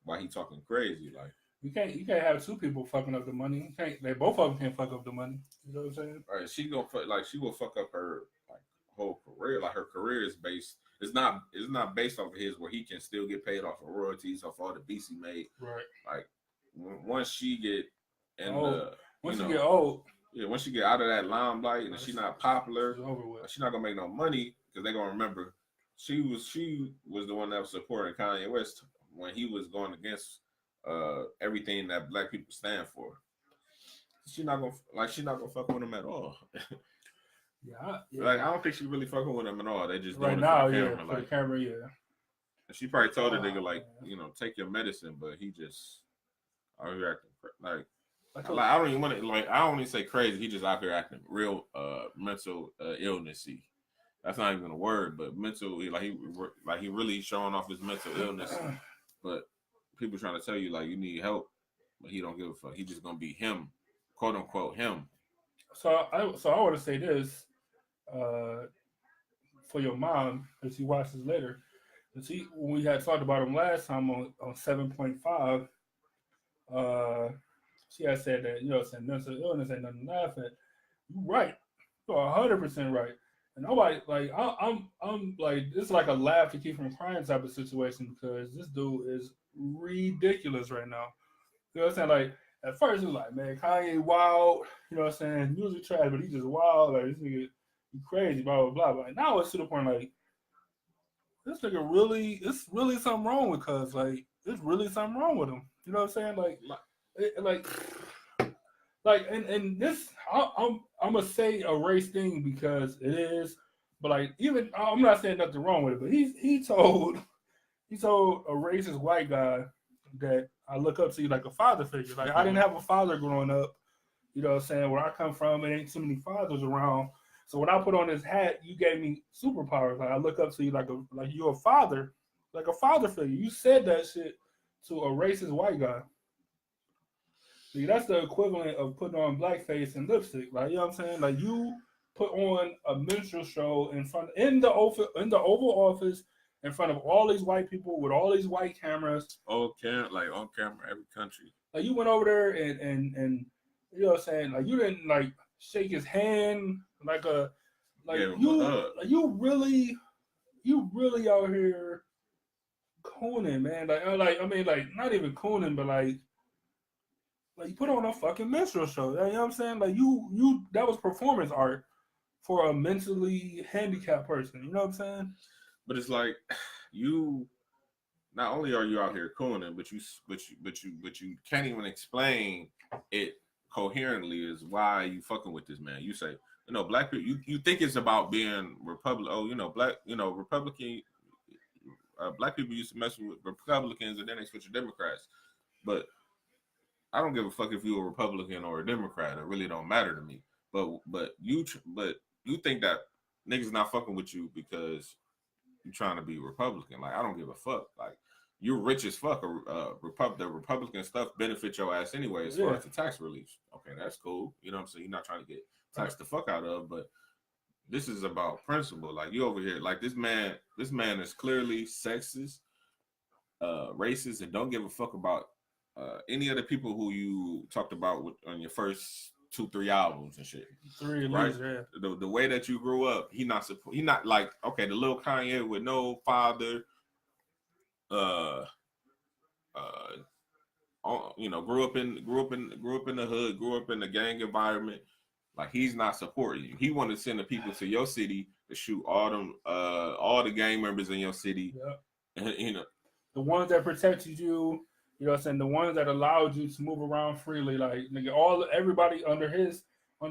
while he talking crazy. Like you can't have 2 people fucking up the money. They both of them can't fuck up the money. You know what I'm saying? All right, she will fuck up her like whole career. Like her career is based. It's not based off of his where he can still get paid off of royalties off all the beats he made. Right. Like once she get once you get old. Yeah, once you get out of that limelight and she's not popular, she's not gonna make no money because they're gonna remember she was the one that was supporting Kanye West when he was going against everything that black people stand for. She's not gonna fuck with him at all. Yeah. Like I don't think she's really fucking with him at all. They just right doing now, it for the camera. Yeah, for the camera, yeah. And she probably told the nigga like, take your medicine, but he just out here acting like I don't even want to like I don't even say crazy. He just out here acting real mental illnessy. That's not even a word, but mental he really showing off his mental illness. But people trying to tell you like you need help, but he don't give a fuck. He just gonna be him, quote unquote him. So I want to say this for your mom if she watches later. See, when we had talked about him last time on 7.5, she had said that saying mental illness ain't nothing to laugh at. You're right. You're 100% right. And nobody like I'm like it's like a laugh to keep from crying type of situation because this dude is ridiculous right now. You know what I'm saying? Like at first it was like, man, Kanye wild. You know what I'm saying? Music trash, but he's just wild. Like this nigga, he crazy. Blah blah blah. But like, now it's to the point like this nigga it's really something wrong with cuz like there's really something wrong with him. You know what I'm saying? Like and this I'm gonna say a race thing because it is, but like even I'm not saying nothing wrong with it, but he told a racist white guy that I look up to you like a father figure. Like I didn't have a father growing up, you know what I'm saying? Where I come from, it ain't too many fathers around. So when I put on this hat, you gave me superpowers. Like I look up to you like you're a father, like a father figure. You said that shit to a racist white guy. See, that's the equivalent of putting on blackface and lipstick. Like, you know what I'm saying? Like, you put on a minstrel show in the Oval Office in front of all these white people with all these white cameras. On camera, every country. Like you went over there and you know what I'm saying? Like you didn't like shake his hand like you really out here cooning, man. Like I mean like not even cooning, but like you put on a fucking minstrel show. You know what I'm saying? Like you that was performance art for a mentally handicapped person. You know what I'm saying? But it's like you. Not only are you out here cooning, but you can't even explain it coherently. Is why you fucking with this man. You say, you know, black people. You think it's about being Republican. Oh, you know, Republican. Black people used to mess with Republicans, and then they switch to Democrats. But I don't give a fuck if you're a Republican or a Democrat. It really don't matter to me. But you think that niggas not fucking with you because you trying to be Republican. Like I don't give a fuck. Like you're rich as fuck. The Republican stuff benefit your ass anyway as far as the tax relief. Okay, that's cool. You know what I'm saying? You're not trying to get taxed the fuck out of, but this is about principle. Like you over here, like this man is clearly sexist, racist, and don't give a fuck about any of the people who you talked about on your first 2-3 albums and shit. 3 at right? least, yeah. The way that you grew up, he not like okay, the little Kanye with no father, you know, grew up in the hood, grew up in the gang environment. Like he's not supporting you. He wanted to send the people to your city to shoot all the gang members in your city. Yeah. And, you know, the ones that protected you. You know what I'm saying? The ones that allowed you to move around freely, like nigga, everybody under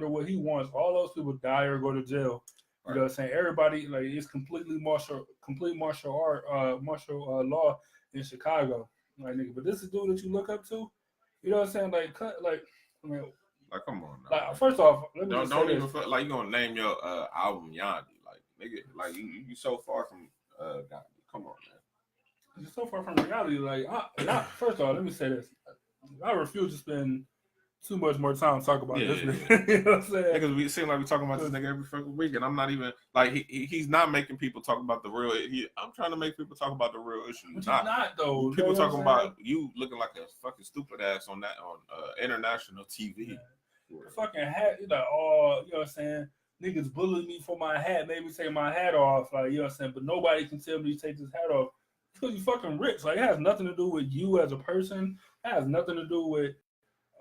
what he wants, all those people die or go to jail. You know what I'm saying? Everybody like it's complete martial law in Chicago. Like nigga, but this is dude that you look up to. You know what I'm saying? Like I mean, like come on now. Like first off, let me don't even feel like you gonna name your album Yandi. Like nigga, like you so far from Gandhi. Come on, man. It's so far from reality. Like, first of all, let me say this: I refuse to spend too much more time talking about this nigga. You know what I'm saying? Because we seem like we talking about this nigga every fucking week, and I'm not even like he's not making people talk about the real. I'm trying to make people talk about the real issue. But not though. People talking about you looking like a fucking stupid ass on international TV. Yeah. The fucking hat, you like, oh, you know what I'm saying? Niggas bullied me for my hat, made me take my hat off, like you know what I'm saying. But nobody can tell me to take this hat off. Because you fucking rich. Like, it has nothing to do with you as a person. It has nothing to do with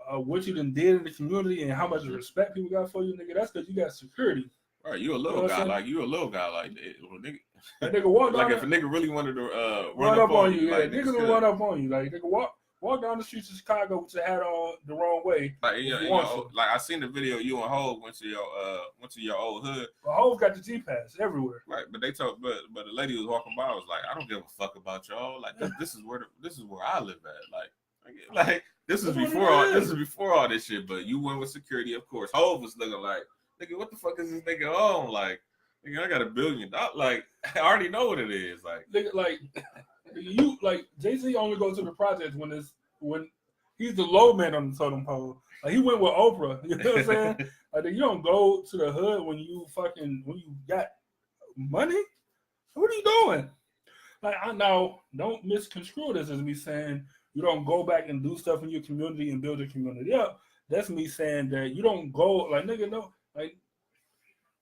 what you done did in the community and how much respect people got for you, nigga. That's because you got security. Right, you a little guy. Like, you a little guy. Like, nigga. That nigga walk down like, if a nigga really wanted to run up on you, like, niggas will run up on you. Like, nigga, walk down the streets of Chicago with your hat on the wrong way. Like, like I seen the video. You and Hov went to your old hood. Well, Hov got the G-Pass everywhere. Right, but they told, but the lady was walking by. I was like, I don't give a fuck about y'all. Like, this is where I live at. Like this is before all this shit. But you went with security, of course. Hov was looking like, nigga, what the fuck is this nigga on? Like, nigga, I got $1 billion. Like, I already know what it is. Like, nigga, you like Jay-Z only goes to the projects when he's the low man on the totem pole. Like he went with Oprah. You know what I'm saying? Like you don't go to the hood when you got money. What are you doing? Like I know, don't misconstrue this as me saying you don't go back and do stuff in your community and build your community up. That's me saying that you don't go like nigga no like.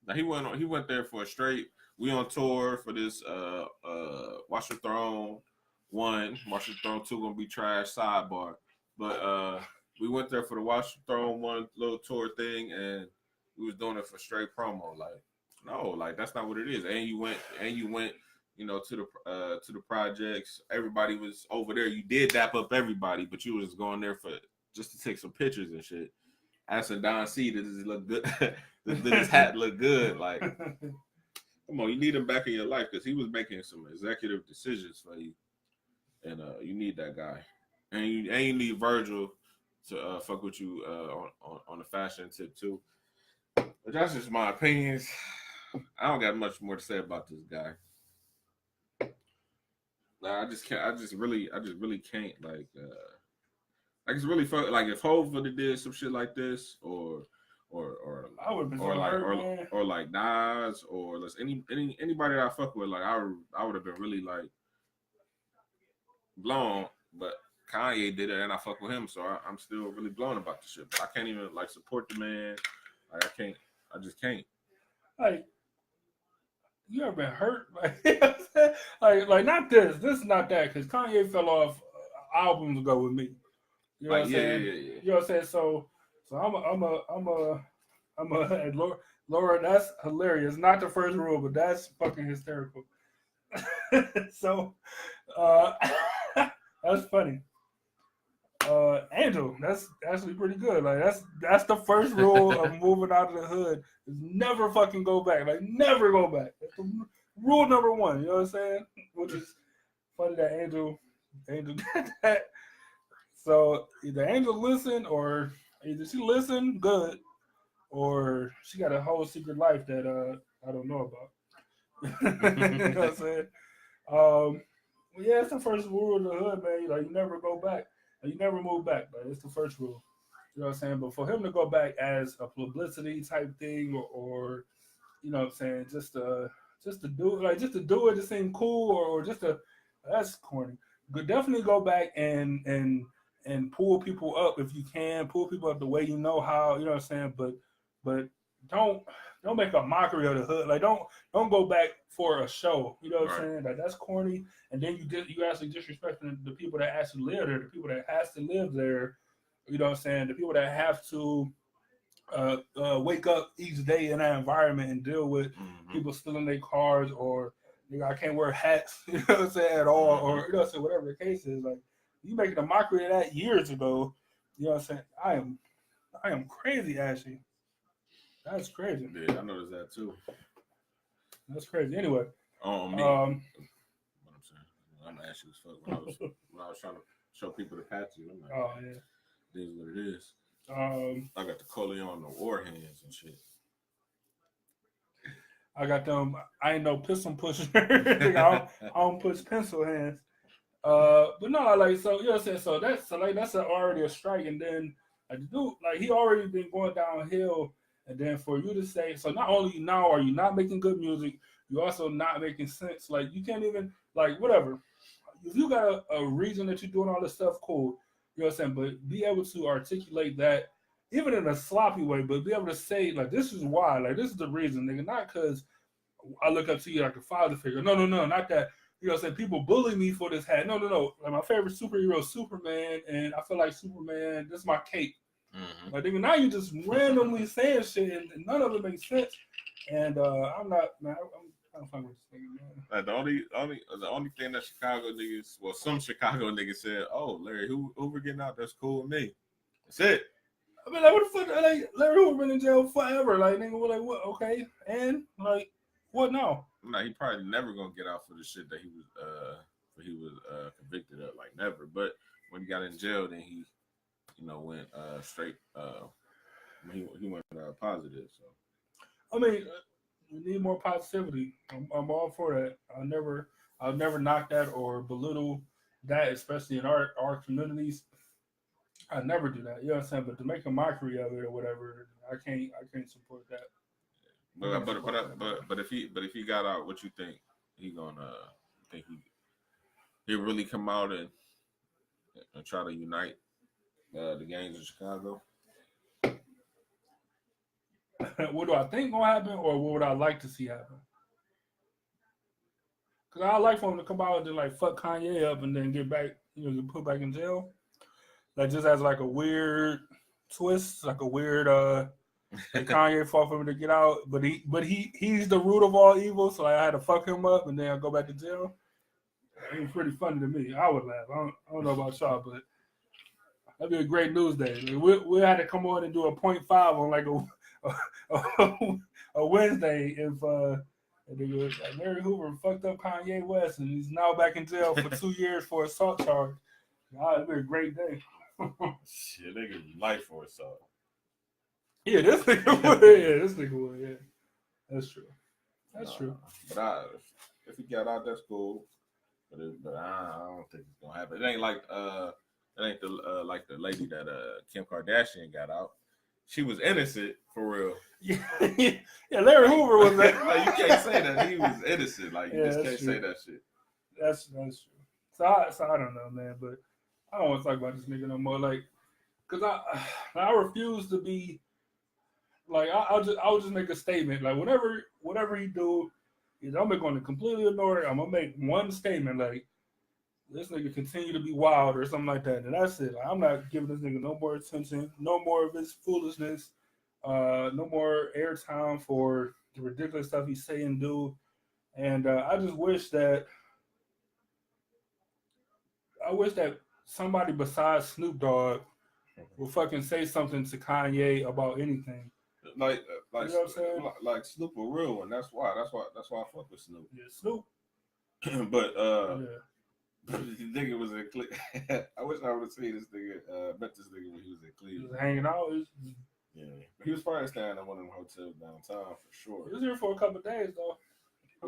Now he went there for a straight. We on tour for this Watch the Throne 1, Watch the Throne 2 gonna be trash sidebar. But we went there for the Watch the Throne 1 little tour thing, and we was doing it for straight promo. Like, no, like that's not what it is. And you went, you know, to the projects. Everybody was over there. You did dap up everybody, but you was going there for just to take some pictures and shit. Asking Don C, does this look good? Does this hat look good? Like, come on, you need him back in your life because he was making some executive decisions for you, and you need that guy, and you need Virgil to fuck with you on the fashion tip too. But that's just my opinions. I don't got much more to say about this guy. I just really can't like it's really fun. Like if Hov would have did some shit like this, or I would have been so like hurt, man. or like Nas or anybody that I fuck with, like I would have been really like blown, but Kanye did it and I fuck with him, so I'm still really blown about the shit. But I can't even like support the man. Like I just can't. Like, you ever been hurt? Like, you know what I'm saying? Like not this. This is not that because Kanye fell off albums ago with me. You know what Like I'm saying? You know what I'm saying? So and Laura, that's hilarious. Not the first rule, but that's fucking hysterical. So uh that's funny. Angel, that's actually pretty good. Like that's the first rule of moving out of the hood is never fucking go back. Like never go back. That's the rule number one. You know what I'm saying? Which is funny that Angel did that. So either Angel listen or either she listen good or she got a whole secret life that I don't know about. You know what I'm saying? Yeah, it's the first rule of the hood, man. Like you never go back. Like, you never move back. Like it's the first rule. You know what I'm saying? But for him to go back as a publicity type thing or you know what I'm saying, just to do it to seem cool or just to that's corny. But definitely go back and pull people up if you can, pull people up the way you know how, you know what I'm saying? But don't make a mockery of the hood. Like don't go back for a show. You know what I'm saying? Like that's corny. And then you actually disrespecting the people that actually live there, the people that has to live there. You know what I'm saying? The people that have to wake up each day in that environment and deal with people stealing their cars or I can't wear hats, you know what I'm saying, at all, or you know what I'm saying, whatever the case is. Like you making a mockery of that years ago, you know what I'm saying? I am crazy, Ashley. That's crazy. Yeah, I noticed that too. That's crazy. Anyway. On me. What I'm saying. I'm ashy as fuck when I was trying to show people the patches. I'm like, oh yeah. This is what it is. I got the Coleon the war hands and shit. I got them. I ain't no pistol pusher. I don't push pencil hands. But no, like so, you know what I'm saying. So that's already a strike, and then like the dude, like he already been going downhill, and then for you to say, so not only now are you not making good music, you also not making sense. Like you can't even like whatever. If you got a reason that you're doing all this stuff, cool. You know what I'm saying? But be able to articulate that even in a sloppy way, but be able to say, like, this is why, like, this is the reason, nigga. Not because I look up to you like a father figure. No, not that. You know what I'm saying? People bully me for this hat. No. Like, my favorite superhero is Superman, and I feel like Superman, this is my cape. Like, nigga, now you just randomly saying shit, and none of it makes sense. And I'm not, man, I'm fucking with this nigga, man. Like the only thing that Chicago niggas, well, some Chicago niggas said, "Oh, Larry Hoover getting out, that's cool with me." That's it. I mean, like, what the fuck? Like, Larry Hoover been in jail forever. Like, nigga, we're like, what? Okay, and like, what now? Nah, he probably never gonna get out for the shit that he was convicted of. Like, never. But when he got in jail, then he, went straight. He went positive. So, I mean. We need more positivity. I'm all for that. I'll never knock that or belittle that, especially in our communities. I never do that. You know what I'm saying? But to make a mockery of it or whatever, I can't support that. But if he got out, what you think he gonna think he really come out and try to unite the gangs of Chicago? What do I think gonna happen, or what would I like to see happen? Because I like for him to come out and then like fuck Kanye up and then get back, get put back in jail. Like just as like a weird twist, like a weird like Kanye fought for him to get out, but he's the root of all evil, so I had to fuck him up and then I go back to jail. It was pretty funny to me. I would laugh. I don't know about y'all, but that'd be a great news day. Like, we had to come on and do a 0.5 on like a Wednesday if like Larry Hoover fucked up Kanye West and he's now back in jail for 2 years for assault charge. It'd be a great day. Shit, they give you life for assault. Yeah, this nigga would. Yeah, that's true. That's true. But if he got out, that's cool. But I don't think it's gonna happen. It ain't like the lady that Kim Kardashian got out. she was innocent for real. Yeah, yeah. Larry Hoover was that. Like, you can't say that he was innocent. Like you Yeah, just that's can't true. say that shit. That's true. So I don't know, man. But I don't want to talk about this nigga no more. Like, cause I refuse to be like I'll just make a statement. Like whatever he do, I'm going to completely ignore it. I'm gonna make one statement like this nigga continue to be wild or something like that. And that's it. Like, I'm not giving this nigga no more attention, no more of his foolishness, no more airtime for the ridiculous stuff he say and do. And I just wish that somebody besides Snoop Dogg will fucking say something to Kanye about anything. Like You know what I'm saying? like Snoop a real one. That's why I fuck with Snoop. Yeah, Snoop. But Yeah. the nigga was in Cleveland. I wish I would have seen this nigga, met this nigga when he was in He Cleveland. was hanging out. Yeah, he was probably staying at one of them hotels downtown for sure. He was here for a couple of days though.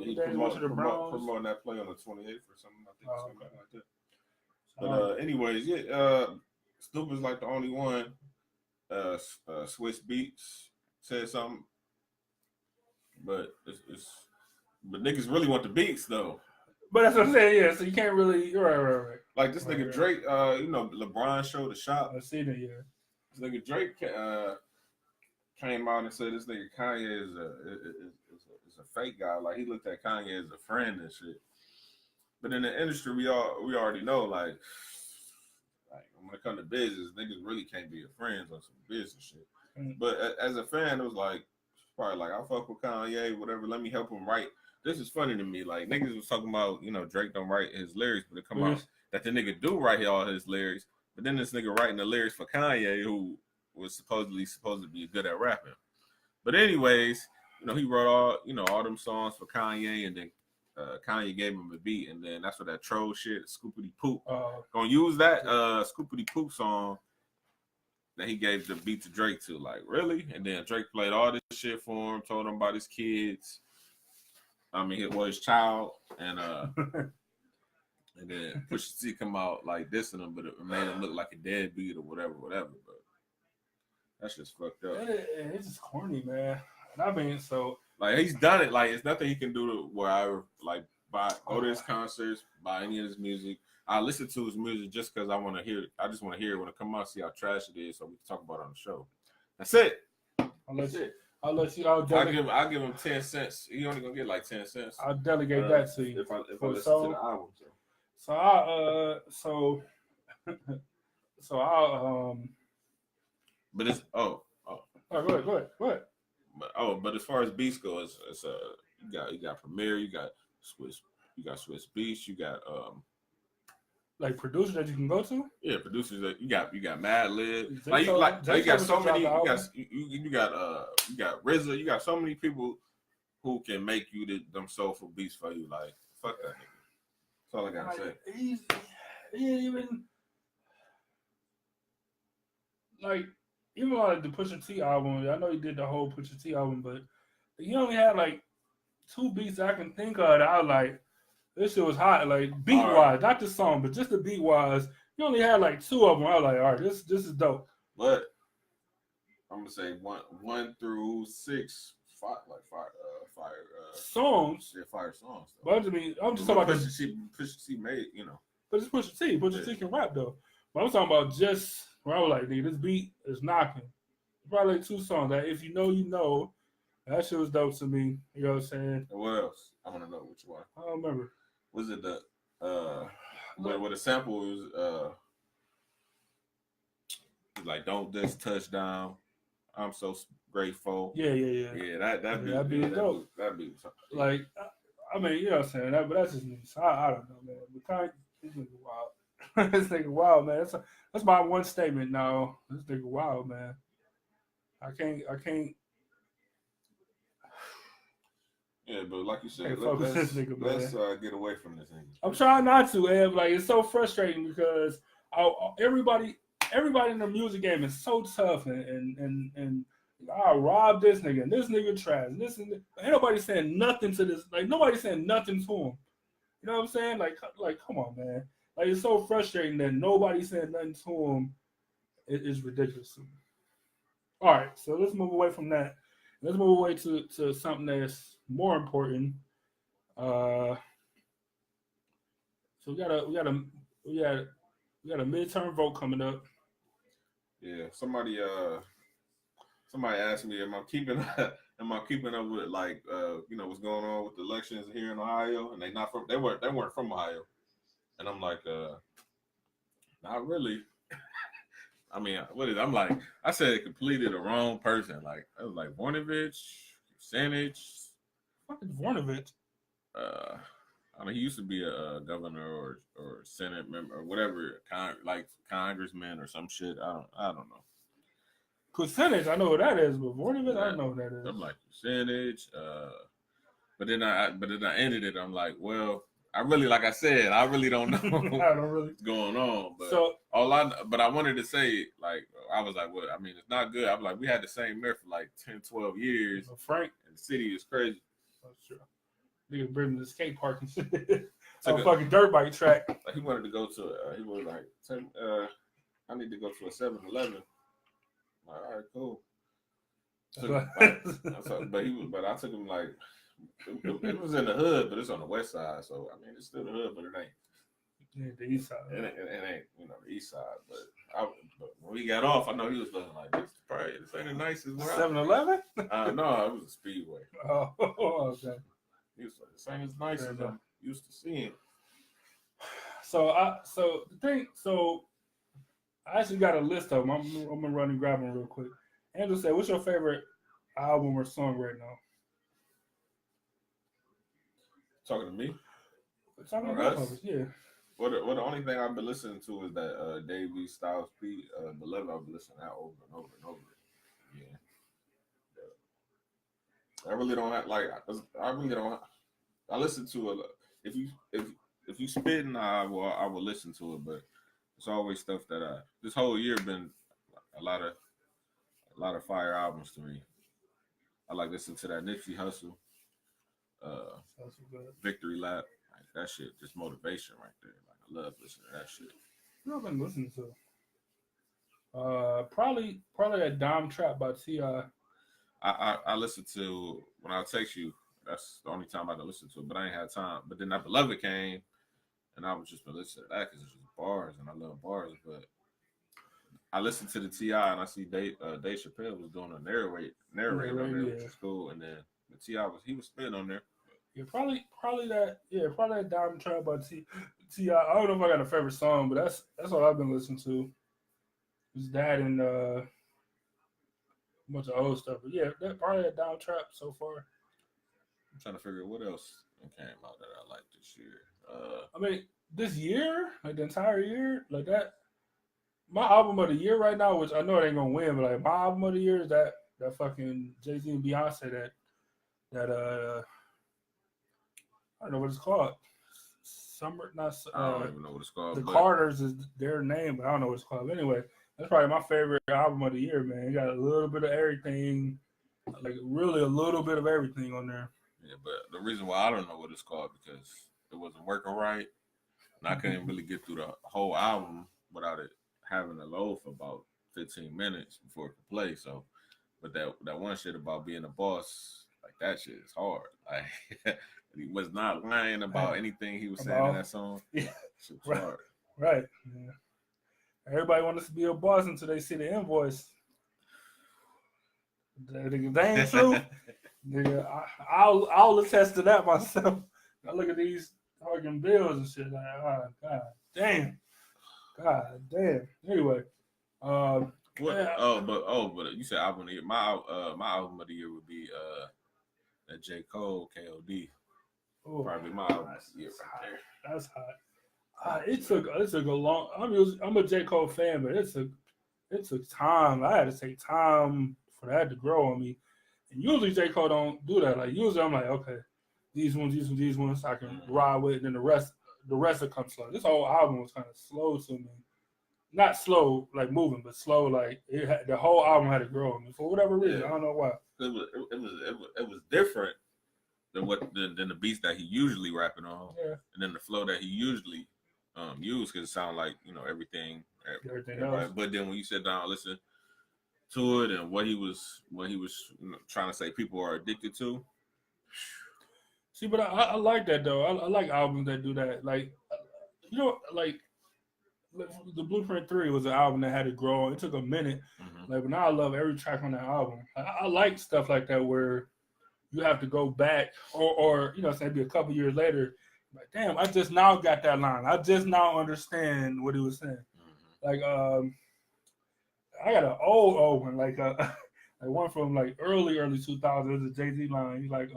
He Watching the Browns. promoting that play on the 28th or something. I think something okay. like that. But anyways, yeah, Snoop is like the only one. Swiss Beats said something, but but niggas really want the beats though. But that's what I'm saying. Yeah, so you can't really. Right. Like this nigga Drake, you know, LeBron showed the shop. I seen it. Yeah. This nigga Drake came out and said this nigga Kanye is a fake guy. Like he looked at Kanye as a friend and shit. But in the industry, we already know like when it comes to business, niggas really can't be your friends on some business shit. Mm-hmm. But as a fan, it was like probably like I fuck with Kanye, whatever. Let me help him write. This is funny to me. Like niggas was talking about, you know, Drake don't write his lyrics, but it come out that the nigga do write all his lyrics. But then this nigga writing the lyrics for Kanye, who was supposed to be good at rapping. But anyways, you know, he wrote all them songs for Kanye, and then Kanye gave him a beat, and then that's what that troll shit, Scoopity Poop. Gonna use that Scoopity Poop song that he gave the beat to Drake to. Like, really? And then Drake played all this shit for him, told him about his kids. I mean, it was his child, and and then Pusha T come out like dissing him, but it made him look like a deadbeat or whatever. But that's just fucked up. It's just corny, man. And I mean, so like he's done it. Like it's nothing he can do to where I like go to his concerts, buy any of his music. I listen to his music just because I want to hear it. I just want to hear it when it comes out, see how trash it is, so we can talk about it on the show. That's it. I'll give him 10 cents. He only gonna get like 10 cents. I'll delegate that to you. If I listen to the album. So I'll But it's go ahead. But as far as beats go, it's you got Premier, you got Swiss Beats, you got like producers that you can go to. Yeah, producers that you got Mad Lib. You got so many. You got RZA. You got so many people who can make you them soulful beats for you. Like fuck that nigga. That's all I gotta say. He ain't even like even like the Pusha T album. I know he did the whole Pusha T album, but he only had like 2 beats I can think of that I was like, this shit was hot, like beat wise, not the song, but just the beat wise. He only had like 2 of them. I was like, all right, this is dope. But I'm gonna say 1 through 6, fire songs. Yeah, fire songs. Though. But I mean, I'm just talking about Pusha T made, you know. But it's Pusha T. Pusha T can rap though. But I'm talking about just where I was like, nigga, this beat is knocking. Probably like 2 songs. Like if you know, you know. That shit was dope to me. You know what I'm saying? And what else? I want to know which one. I don't remember. Was it the what the sample was like don't this touchdown? I'm so grateful. Yeah. Yeah, that be dope. That be like I mean, you know what I'm saying? But that's just me. So I don't know, man. But this nigga wild. This nigga wild, man. That's my one statement now. This nigga wild, man. I can't Yeah, but like you said, let's get away from this thing. I'm trying not to, Ed. Like it's so frustrating because everybody in the music game is so tough and I'll rob this nigga and this nigga trash and this and ain't nobody saying nothing to this. Like nobody's saying nothing to him. You know what I'm saying? Like come on, man. Like it's so frustrating that nobody's saying nothing to him. It's ridiculous to me. All right, so let's move away from that. Let's move away to something that's more important. Uh, so we got we got a midterm vote coming up. Yeah, somebody asked me, am I keeping am I keeping up with like what's going on with the elections here in Ohio? And they weren't from Ohio, and I'm like not really. I mean, what is? I'm like, I said it completely the wrong person. Like I was like Vornovich, Sanich. Fuck is Vornovich? Uh, I mean, he used to be a governor or Senate member or whatever, like congressman or some shit. I don't know. Kucinich, I know what that is, but Vornovich, I Yeah, don't know what that is. I'm like Kucinich. But then I ended it. I'm like, well, I really, like I said, I really don't know I don't really. what's going on. But So but I wanted to say, like, I was like, well, I mean, it's not good. I was like, we had the same mayor for like 10, 12 years. Frank, and the city is crazy. that's true. Nigga bring him to the skate park and shit. On a fucking dirt bike track. Like he wanted to go to. He was like, I need to go to a 7-Eleven. Like, all right, cool. But I took him like it was in the hood, but it's on the west side. So I mean, it's still the hood, but it ain't. Yeah, the east side. It ain't the east side. But when we got off, I know he was looking like this ain't the nicest. 7-Eleven? No, it was a Speedway. Oh, okay. He was like, this ain't as nice as I'm used to seeing. So I actually got a list of them. I'm gonna run and grab them real quick. Andrew said, "What's your favorite album or song right now?" Talking to me? Talking about us? Yeah. Well, the only thing I've been listening to is that Davey Styles P. Beloved. I've been listening to that over and over and over. Yeah. I really don't have I really don't. I listen to a. If you spitting, I will listen to it, but it's always stuff that this whole year been a lot of fire albums to me. I like listening to that Nipsey Hussle, Victory Lap, like that shit, just motivation right there. Like I love listening to that shit. What I've been listening to? Probably that Dom Trap by T.I. I listen to when I text you. That's the only time I can listen to it, but I ain't had time. But then that Beloved came, and I was just been listening to that because it's just bars, and I love bars. But I listened to the T.I. and I see Dave Chappelle was doing a narrator on there, which was cool. And then the T.I. was spitting on there. Yeah, probably that Diamond Trap by T.I. I don't know if I got a favorite song, but that's all I've been listening to. It's that and a bunch of old stuff. But yeah, that probably that Diamond Trap so far. I'm trying to figure out what else came out that I like this year. I mean, this year, like the entire year, like that. My album of the year right now, which I know it ain't gonna win, but like my album of the year is that fucking Jay-Z and Beyonce that I don't know what it's called. Summer, not. I don't even know what it's called. The Carters is their name, but I don't know what it's called. But anyway, that's probably my favorite album of the year, man. It got a little bit of everything, like really a little bit of everything on there. Yeah, but the reason why I don't know what it's called because it wasn't working right, and I couldn't really get through the whole album without it having a load for about 15 minutes before it could play. So, but that one shit about being a boss, like that shit is hard. Like he was not lying about anything he was saying in that song. Yeah, shit was hard. Right. Yeah. Everybody wants to be a boss until they see the invoice. They ain't true. I'll attest to that myself. I look at these fucking bills and shit like, oh, God damn. Anyway, what? Yeah. But you said album of the year. My album of the year would be that J. Cole KOD. Ooh, probably my album of the year right there. That's hot. It took a long. I'm a J. Cole fan, but it took time. I had to take time for that to grow on me. And usually J. Cole don't do that. Like usually I'm like, okay, these ones I can ride with, and then the rest will come slow. This whole album was kind of slow to me. Not slow like moving, but slow like the whole album had to grow on me for whatever reason. I don't know why. It was different than than the beats that he usually rapping on, and then the flow that he usually use because it sound like everything else. But then when you sit down and listen, to it and what he was trying to say people are addicted to. See, but I like that though. I like albums that do that. Like, you know, like the Blueprint 3 was an album that had to grow on. It took a minute. Mm-hmm. Like, but now I love every track on that album. I like stuff like that where you have to go back or you know, say maybe a couple years later, like, damn, I just now got that line. I just now understand what he was saying. Mm-hmm. Like, I got an old one, like like one from like early 2000s. It was a Jay-Z line. He's like,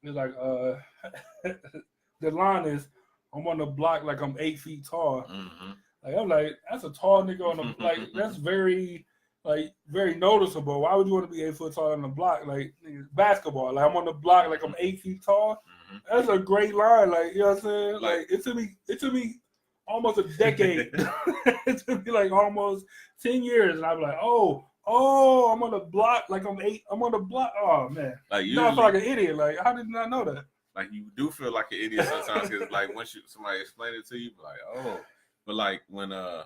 the line is, I'm on the block like I'm 8 feet tall. Mm-hmm. Like, I'm like, that's a tall nigga on the, like, that's very noticeable. Why would you want to be 8 foot tall on the block? Like, nigga, basketball. Like, I'm on the block like I'm 8 feet tall. Mm-hmm. That's a great line. Like, you know what I'm saying? Like, it took me almost a decade. It took me like almost 10 years. And I'm like, oh, I'm on the block like I'm 8. I'm on the block. Oh, man. Like, you know, I feel like an idiot. Like, how did I know that? Like, you do feel like an idiot sometimes because, like, once somebody explain it to you, like, oh. But, like, when a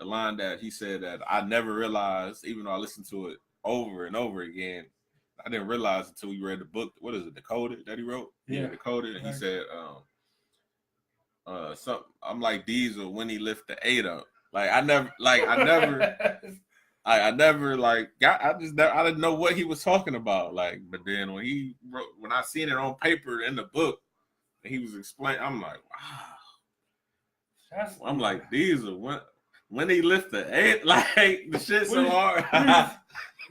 line that he said that I never realized, even though I listened to it over and over again, I didn't realize until we read the book. What is it, Decoded, that he wrote? Yeah, Decoded. And he said, something. I'm like Diesel when he lift the 8 up. Like, I never like I didn't know what he was talking about. Like, but then when I seen it on paper in the book, and he was explaining, I'm like, wow. I'm like, Diesel when he lift the 8, like the shit's so hard.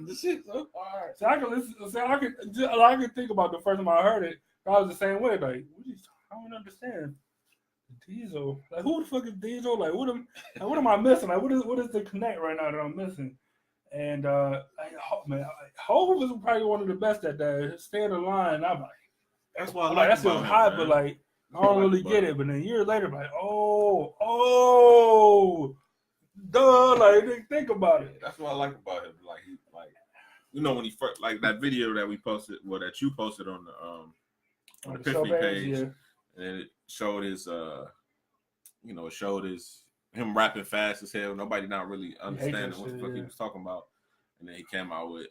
The shit's so hard. So I can listen. So I can think about the first time I heard it. I was the same way. Like, I don't understand. Diesel. Like, who the fuck is Diesel? Like, what am I missing? Like, what is the connect right now that I'm missing? And man, Hov was probably one of the best at that. Stay in the line. I'm like, that's why I like that's about him, hot, man. but like, I don't really get it. But then years later, I'm like, duh. Like, think about it. That's what I like about him. Like, you know, when he first, like that video that we posted, that you posted on the ePIFFany page, yeah. and it showed his him rapping fast as hell. Nobody not really understanding what the fuck he was talking about. And then he came out with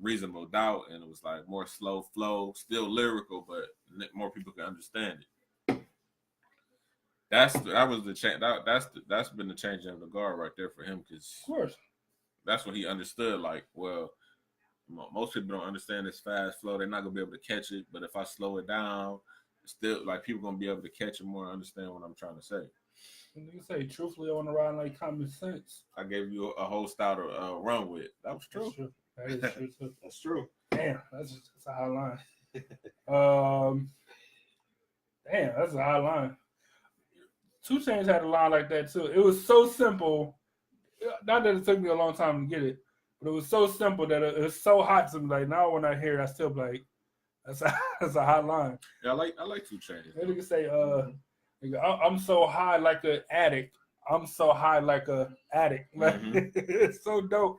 Reasonable Doubt, and it was like more slow flow, still lyrical, but more people can understand it. That was the change. That's been the changing of the guard right there for him, because of course that's what he understood. Like, well, most people don't understand this fast flow. They're not gonna be able to catch it. But if I slow it down, still, like, people gonna be able to catch it more and understand what I'm trying to say. And you say, truthfully, I want to ride like common sense. I gave you a whole style to run with. That was true. That is true too. That's true. Damn, that's a high line. Damn, that's a high line. 2 Chainz had a line like that too. It was so simple. Not that it took me a long time to get it, but it was so simple that it was so hot to me. Like, now when I hear it, I still be like, that's a high line. Yeah, I like 2 Chainz. They nigga say, I'm so high like an addict. I'm so high like a addict. Like, it's so dope.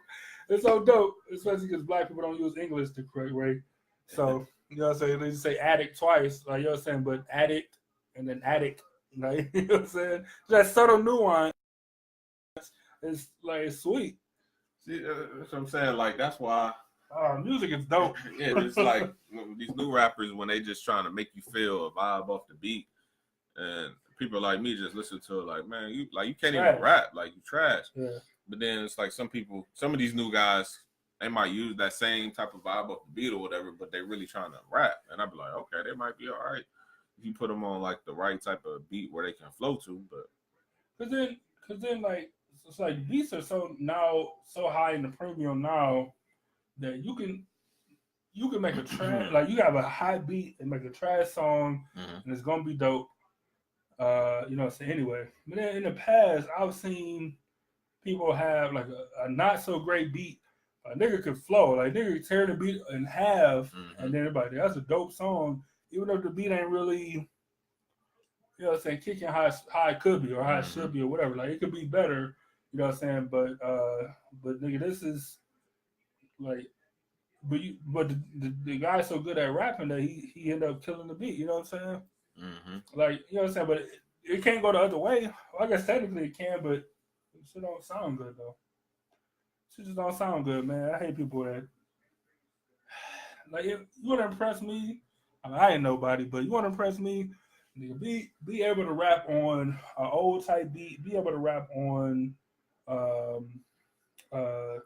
It's so dope, especially because black people don't use English the correct way. So, you know what I'm saying? They just say addict twice, like, you know what I'm saying? But addict and then addict. Like, you know what I'm saying? That subtle nuance is like, it's sweet. See, that's what I'm saying. Like, that's why music is dope. Yeah, it's like these new rappers, when they just trying to make you feel a vibe off the beat, and people like me just listen to it like, man, you can't even rap, like, you trash. Yeah. But then it's like some of these new guys, they might use that same type of vibe off the beat or whatever, but they really trying to rap, and I'd be like, okay, they might be all right if you put them on like the right type of beat where they can flow to. But because then like, it's like beats are so high in the premium now that you can make a trash, like, you have a high beat and make a trash song, and it's gonna be dope. You know, so anyway, but then in the past, I've seen people have like a not so great beat. A nigga could flow, like, nigga could tear the beat in half, and then everybody, that's a dope song, even though the beat ain't really, you know what I'm saying, kicking how it could be or how it should be or whatever. Like, it could be better, you know what I'm saying. But nigga, this is like, but the guy's so good at rapping that he ended up killing the beat. You know what I'm saying? Like, you know what I'm saying. But it can't go the other way. Well, I guess technically it can, but it still don't sound good though. Shit just don't sound good, man. I hate people that like. If you want to impress me, I ain't nobody, but you want to impress me, nigga, be able to rap on an old type beat. Be able to rap on um uh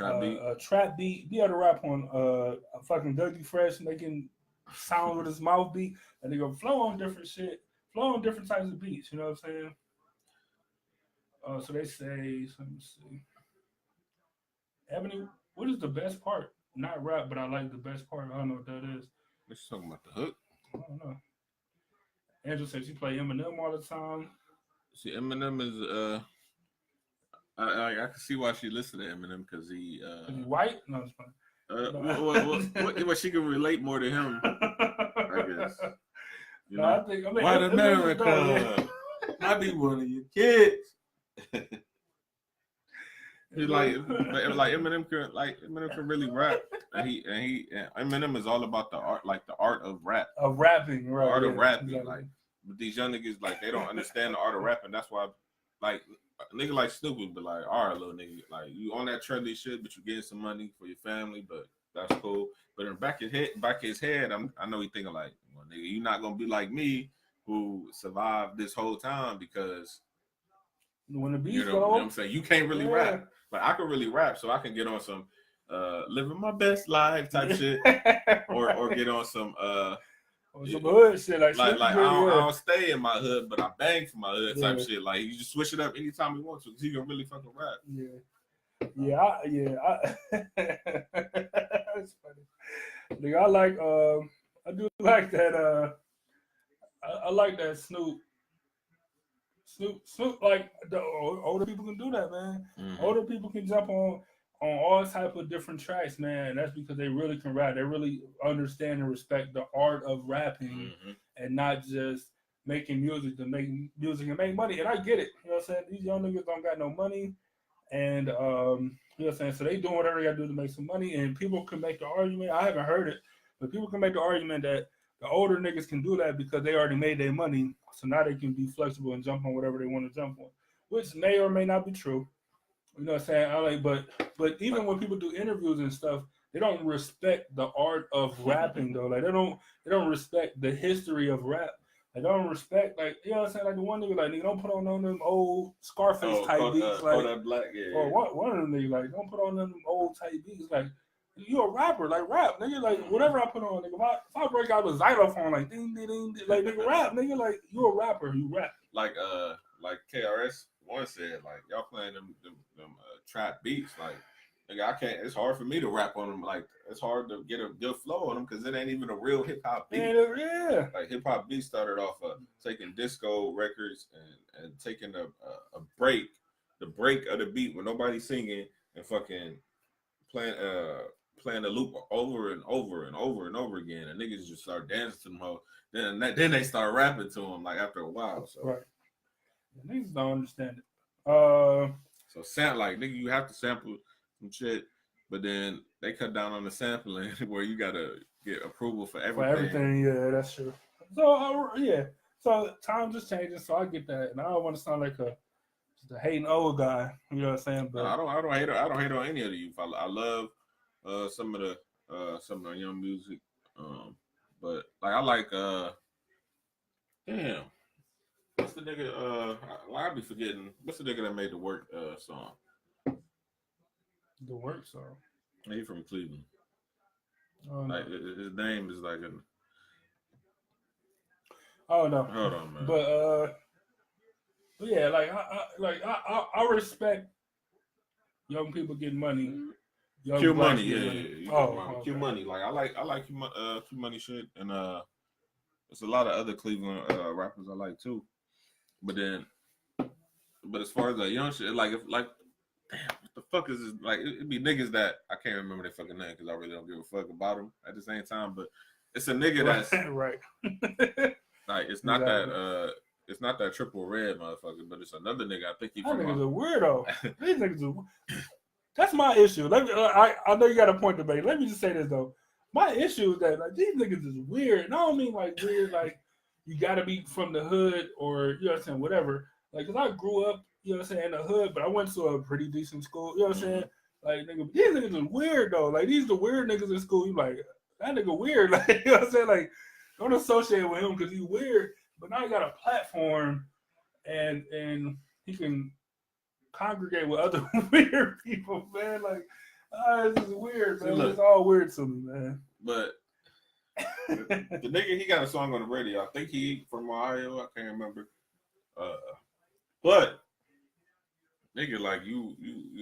a trap beat. Be able to rap on a fucking Dougie Fresh making sounds with his mouth beat, and they go flow on different shit, flow on different types of beats. You know what I'm saying? So they say, let me see. Ebony, what is the best part? Not rap, but I like the best part. I don't know what that is. What you talking about, the hook? I don't know. Angela said she play Eminem all the time. See, Eminem is I can see why she listened to Eminem because he Is he white? No, it's fine. What she can relate more to him, I guess. You know, I mean, white America, I be one of your kids. He's like Eminem can really rap, and Eminem is all about the art, like the art of rap, of rapping, right? The art of rapping, exactly. like. But these young niggas, like, they don't understand the art of rapping. That's why, like, a nigga like Snoop but like, all right, little nigga, like, you on that trendy shit, but you getting some money for your family, but that's cool. But in the back of his head, I know he thinking like, well, nigga, you not gonna be like me, who survived this whole time because when the beats you know what I'm saying, you can't really rap. Like, I can really rap, so I can get on some living my best life type shit, or get on some some hood shit, like I don't stay in my hood, but I bang for my hood type shit. Like, you just switch it up anytime you want to, because he can really fucking rap. That's funny. Nigga, I do like that. I like that Snoop, like the older people can do that, man. Mm-hmm. Older people can jump on all type of different tracks, man. And that's because they really can rap. They really understand and respect the art of rapping, and not just making music to make music and make money. And I get it. You know what I'm saying? These young niggas don't got no money, and you know what I'm saying? So they doing whatever they gotta do to make some money. And people can make the argument. I haven't heard it, but people can make the argument that the older niggas can do that because they already made their money. So now they can be flexible and jump on whatever they want to jump on, which may or may not be true. You know what I'm saying? But even when people do interviews and stuff, they don't respect the art of rapping though. Like they don't respect the history of rap. They don't respect, like, you know what I'm saying? Like the one nigga, like, nigga, don't put on them old Scarface type beats, like, that black, or one of them niggas, like, don't put on them old type beats, like, you a rapper, like rap, nigga, like whatever I put on, nigga. If I break out a xylophone, like ding ding ding, like nigga rap, nigga, like you a rapper, you rap. Like KRS One said, like, y'all playing them trap beats, like, nigga, I can't. It's hard for me to rap on them. Like, it's hard to get a good flow on them because it ain't even a real hip hop beat. Yeah. Like, hip hop beat started off taking disco records and taking a break, the break of the beat when nobody's singing, and fucking playing the loop over and over and over and over again, and niggas just start dancing to them all. Then they start rapping to them, like, after a while. So right, niggas don't understand it. So sound like, nigga, you have to sample some shit, but then they cut down on the sampling where you gotta get approval for everything. For everything, yeah, that's true. So yeah, so times just changing. So I get that, and I don't want to sound like a hating old guy. You know what I'm saying? But no, I don't hate on any of the youth. I love some of the young music, but like I like damn, what's the nigga? I be forgetting. What's the nigga that made the Work song? The Work song. He from Cleveland. Oh, no. Like his name is like an. Oh no. Hold on, man. But yeah, I respect young people getting money. Q Money, yeah. Oh, Q Money. Like I like Q Money shit, and there's a lot of other Cleveland rappers I like too. But as far as the young shit, damn, what the fuck is this? Like, it'd be niggas that I can't remember their fucking name because I really don't give a fuck about them at the same time. But it's a nigga that's right. Like, it's not exactly. It's not that Triple Red motherfucker, but it's another nigga. I think he from. That nigga's a weirdo. These niggas that's my issue. I know you got a point to make. Let me just say this though. My issue is that, like, these niggas is weird. And I don't mean like weird, like you gotta be from the hood or, you know what I'm saying, whatever. Like, cause I grew up, you know what I'm saying, in the hood, but I went to a pretty decent school, you know what I'm saying? Like, nigga, these niggas is weird though. Like, these the weird niggas in school. You like, that nigga weird. Like, you know what I'm saying? Like, don't associate with him because he's weird. But now he got a platform, and he can congregate with other weird people, man. Like, this is weird, man. Look, it's all weird to me, man. But the nigga, he got a song on the radio. I think he from Ohio. I can't remember. But nigga, like you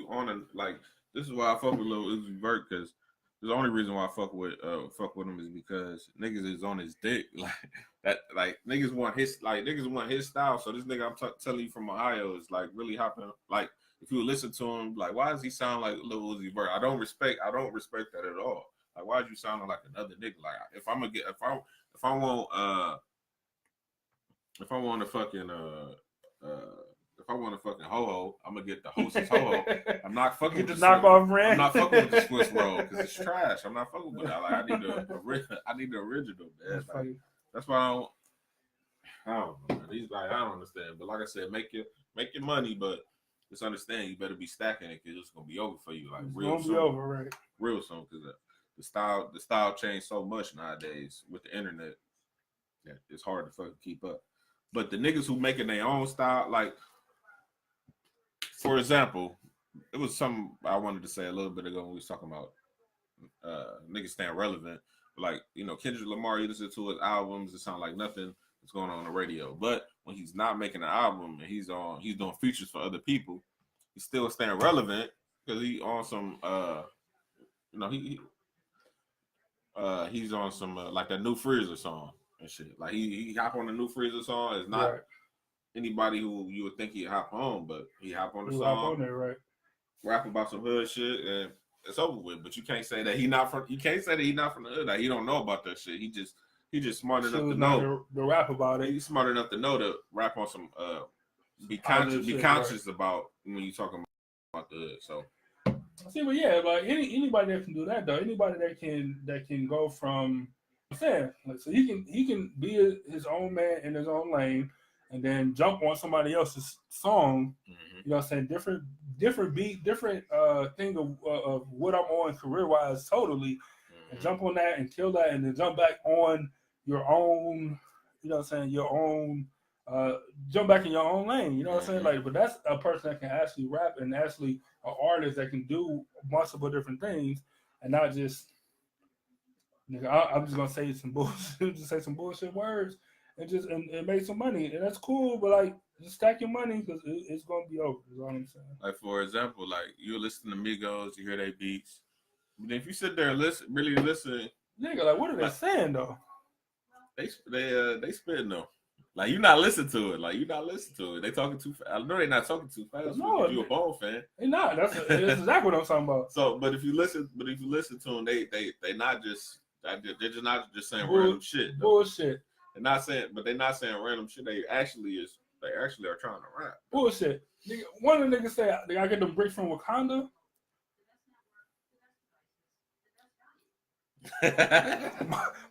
on a like. This is why I fuck with Lil Uzi Vert, because the only reason why I fuck with him is because niggas is on his dick. Like that, like niggas want his style. So this nigga I'm telling you from Ohio is like really hopping. Like if you listen to him, like why does he sound like Lil Uzi Vert? I don't respect that at all. Like why is you sounding like another nigga? Like if I want a fucking ho-ho, I'm gonna get the hostess ho-ho. I'm not fucking with the knockoff brand. I'm not fucking with the Swiss roll because it's trash. I'm not fucking with that. Like I need the original, man. Like, that's why I don't know. He's like, I don't understand. But like I said, make your money, but just understand you better be stacking it because it's gonna be over for you. Like it's real soon. Be over, right? Real soon, because the style changed so much nowadays with the internet that it's hard to fucking keep up. But the niggas who making their own style, like. For example, it was something I wanted to say a little bit ago when we was talking about niggas staying relevant. Like, you know, Kendrick Lamar, you listen to his albums, it sounds like nothing is going on the radio. But when he's not making an album and he's doing features for other people, he's still staying relevant because he on some you know, he's on some like that new Freezer song and shit. Like he hop on the new Freezer song. It's not anybody who you would think he'd hop on, but he hop on the song. Hop on there, right? Rap about some hood shit, and it's over with. But you can't say that he not from. You can't say that he not from the hood. Like he don't know about that shit. He just smart enough to know to rap about it. He's smart enough to know to rap on some. Be conscious about when you talking about the hood. So. See, but yeah, like anybody that can do that though. Anybody that can go from. I'm saying, like, so he can be his own man in his own lane. And then jump on somebody else's song, you know what I'm saying? Different beat, different thing of what I'm on career-wise totally. And jump on that and kill that and then jump back on your own, you know what I'm saying, your own, jump back in your own lane, you know what I'm saying? Like, but that's a person that can actually rap and actually an artist that can do multiple different things and not just, nigga, I'm just going to say some bullshit, just say some bullshit words. And make some money, and that's cool. But like, just stack your money because it's gonna be over. Is all I'm saying. Like for example, like you listen to Migos, you hear their beats, but if you sit there and really listen, nigga, like what are they saying though? They spitting though. Like you not listening to it. Like you not listening to it. They talking too fast. I know they're not talking too fast. No, if you a Bone fan, they not. That's exactly what I'm talking about. So, but if you listen to them, they not just. They're just not just saying random shit. Though. Bullshit. They're not saying random shit. They actually are trying to rap. Bullshit. Nigga, one of the niggas say, I get them bricks from Wakanda.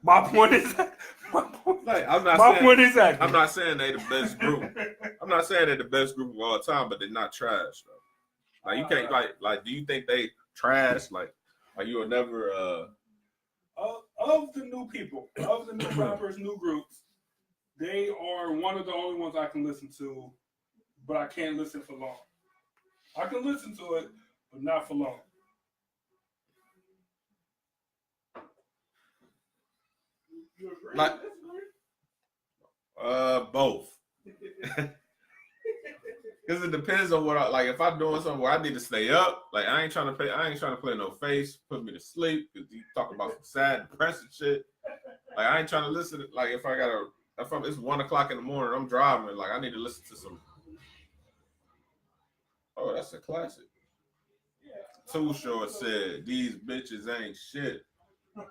my point is, I'm not saying they the best group. I'm not saying they're the best group of all time, but they're not trash though. Like you can't like. Do you think they trash? Like you will never. Of the new people, of the new rappers, new groups, they are one of the only ones I can listen to, but I can't listen for long. I can listen to it, but not for long. You agree? Like, both. Because it depends on what I like. If I'm doing something where I need to stay up, like I ain't trying to play no face, put me to sleep. Because you talk about some sad, depressing shit. Like I ain't trying to listen to, like if it's 1:00 in the morning, I'm driving, like I need to listen to some. Oh, that's a classic. Yeah. Too Short said, "These bitches ain't shit." I'm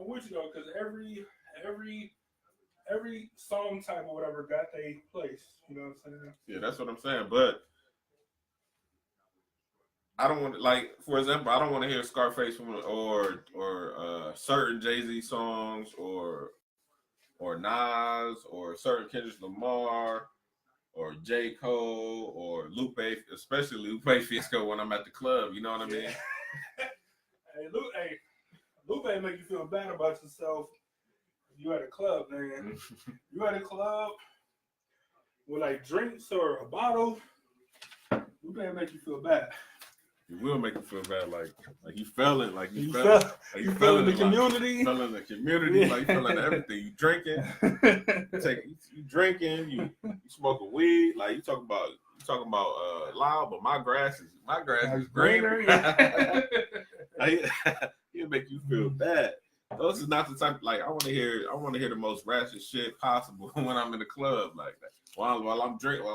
with you though, because every song type or whatever got their place. You know what I'm saying? Yeah, that's what I'm saying. But I don't want to, like, for example, I don't want to hear Scarface or certain Jay-Z songs or Nas or certain Kendrick Lamar or J. Cole or Lupe, especially Lupe Fiasco when I'm at the club. You know what I mean? Lupe make you feel bad about yourself. You at a club, man. You at a club with like drinks or a bottle. Lupe make you feel bad. He will make you feel bad, like you fell in, like you fell in the community. You fell in the community, like you fell in everything. You drinking, you drinking, you smoking weed, like you talking about loud, but my grass is greener. He'll make you feel bad. Those is not the type, like I want to hear the most ratchet shit possible when I'm in the club, like that. While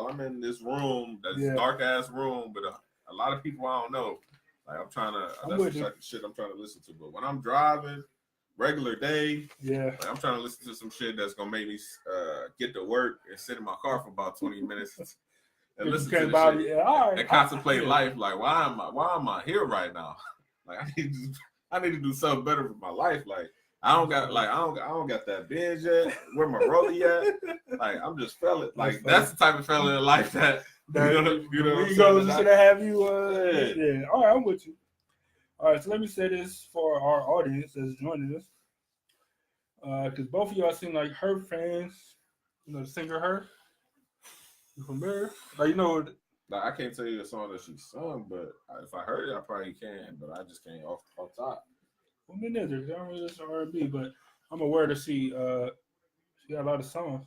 I'm in this room, that's dark ass room, but a lot of people I don't know. Like that's the type of shit I'm trying to listen to. But when I'm driving, regular day, like, I'm trying to listen to some shit that's gonna make me get to work and sit in my car for about 20 minutes and listen to the shit and contemplate life. Like why am I here right now? Like I need to do something better for my life. Like I don't got that binge yet. Where my rollie at? Like I'm just feeling like that's the type of feeling in life that you know egos should have you. Yeah. All right, I'm with you. All right, so let me say this for our audience that's joining us, because both of y'all seem like her fans. You know the singer Her. You familiar? Like you know. Like, I can't tell you the song that she sung, but if I heard it, I probably can. But I just can't off top. Well, me neither. I don't really listen to R&B, but I'm aware that she got a lot of songs.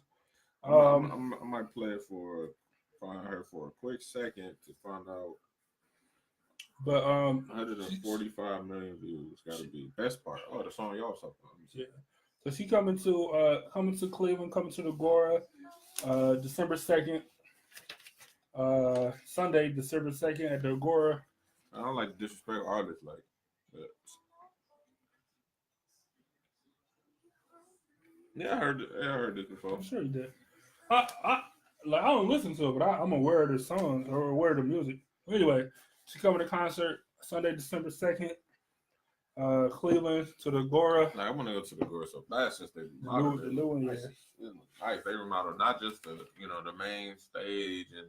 I might play it find her for a quick second to find out. But 145 million views. Got to be best part. Oh, the song y'all talking about. Yeah. So she coming to Cleveland, coming to the Agora, December 2nd. Sunday, December 2nd at the Agora. I don't like disrespect artists like that. Yeah, I heard this before. I'm sure you did. I don't listen to it, but I'm aware of the songs or aware of the music. Anyway, she coming to concert Sunday, December 2nd. Cleveland to the Agora. Like, I want to go to the Agora so bad since they remodeled the new one. Nice. They remodeled not just the main stage and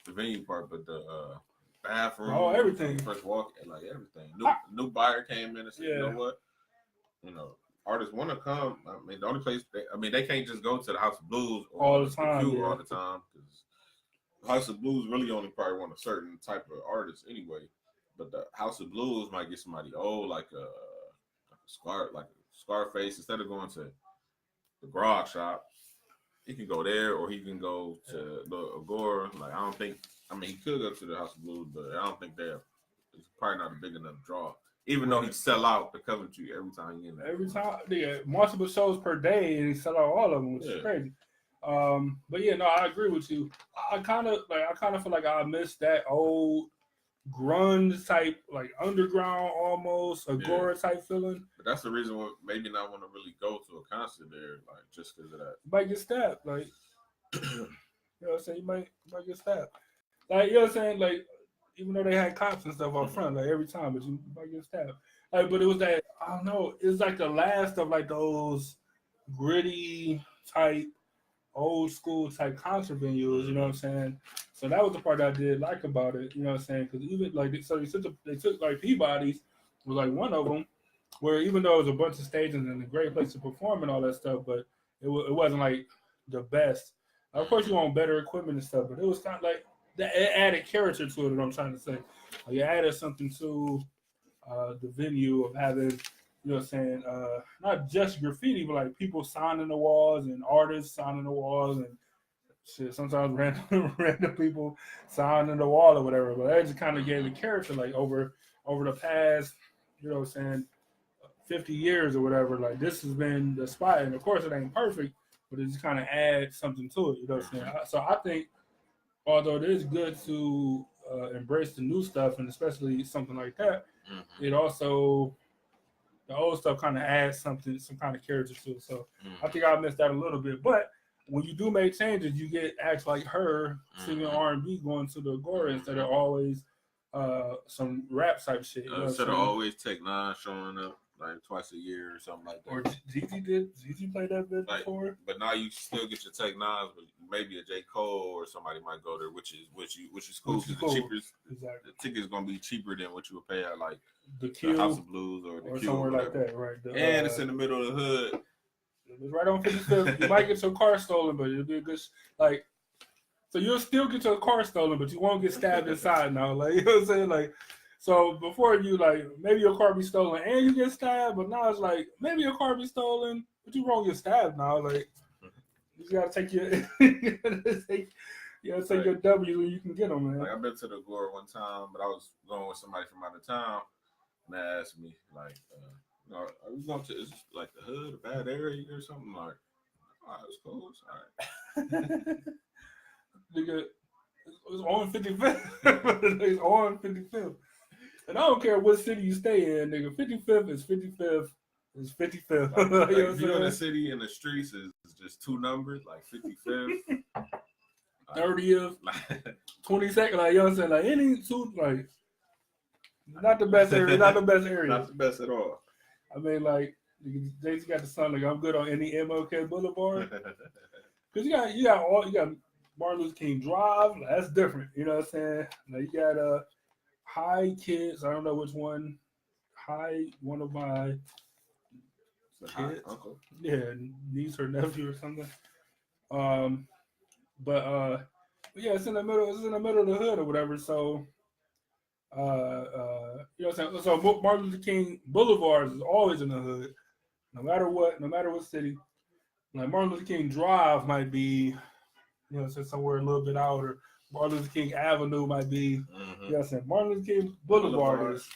the venue part, but the bathroom. Oh, everything. First walk, like everything. New buyer came in and said, you know what? Artists want to come. I mean, the only place they can't just go to the House of Blues all the time all the time, because House of Blues really only probably want a certain type of artist anyway. But the House of Blues might get somebody old, like a Scarface. Instead of going to the Grog Shop, he can go there, or he can go to the Agora. Like he could go to the House of Blues, but I don't think it's probably not a big enough draw. Even though he sell out the Coventry every time he in there. Every time, multiple shows per day, and he sell out all of them, which is crazy. But yeah, no, I agree with you. I kind of feel like I missed that old grunge type, like underground almost Agora type feeling. But that's the reason why maybe not want to really go to a concert there, like just because of that. You might get stabbed, like you know what I'm saying. You might get stabbed, like you know what I'm saying, like. Even though they had cops and stuff up front, like every time, but you might get stabbed. Like, but it was that, I don't know, it's like the last of like those gritty type, old school type concert venues, you know what I'm saying? So that was the part I did like about it, you know what I'm saying? Because even like, so they took like Peabody's was like one of them, where even though it was a bunch of stages and a great place to perform and all that stuff, but it wasn't like the best. Of course, you want better equipment and stuff, but it was kind of like, it added character to it, what I'm trying to say. Like it added something to the venue of having, you know what I'm saying, not just graffiti, but like people signing the walls and artists signing the walls and shit. Sometimes random people signing the wall or whatever. But that just kind of gave the character like over the past, you know what I'm saying, 50 years or whatever. Like this has been the spot. And of course it ain't perfect, but it just kind of adds something to it, you know what I'm saying? So I think, although it is good to embrace the new stuff, and especially something like that, it also, the old stuff kind of adds some kind of character to it. So I think I missed that a little bit. But when you do make changes, you get acts like Her singing R&B going to the Agora instead of always some rap type shit. You know instead of always Tech Nine showing up like twice a year or something like that. Or Gigi played that bit before. But now you still get your Tech Nines, but maybe a J. Cole or somebody might go there, which is cool Which is because cool. the cheapest Exactly. the ticket's gonna be cheaper than what you would pay at like The the Q House of Blues or the or Q somewhere or like whatever. that, right? And it's in the middle of the hood. It's right on 55th. You might get your car stolen, but it'll be a good like. So you'll still get your car stolen, but you won't get stabbed inside now. Like, you know what I'm saying? Like, so before you like maybe your car be stolen and you get stabbed, but now it's like maybe your car be stolen, but you won't get stabbed now. Like, you gotta take your you gotta take your W when you can get them, man. Like I've been to the Gore one time, but I was going with somebody from out of town, and they asked me like, "Are we going to is this like the hood, a bad area or something?" Like, "Oh, it's cool, it's all right." Nigga, it's on 55th. It's on 55th. And I don't care what city you stay in, nigga. 55th is 55th is 55th. Like, you know if you're in the city and the streets is just two numbers, like 55th, 30th, 22nd, like, you know what I'm saying? Like, any two, like, not the best area, not the best area. Not the best at all. I mean, like, Jay-Z got the son, like, I'm good on any MLK Boulevard. Because you got Martin Luther King Drive, like, that's different, you know what I'm saying? Like, you got High Kids, I don't know which one. High, one of my kids. Uncle. Yeah, niece or nephew or something. But yeah, it's in the middle. It's in the middle of the hood or whatever. So, you know what I'm saying. So Martin Luther King Boulevard is always in the hood, no matter what city. Like Martin Luther King Drive might be, you know, somewhere a little bit out, or Martin Luther King Avenue might be. Mm-hmm. You know what I'm saying. Martin Luther King Boulevard is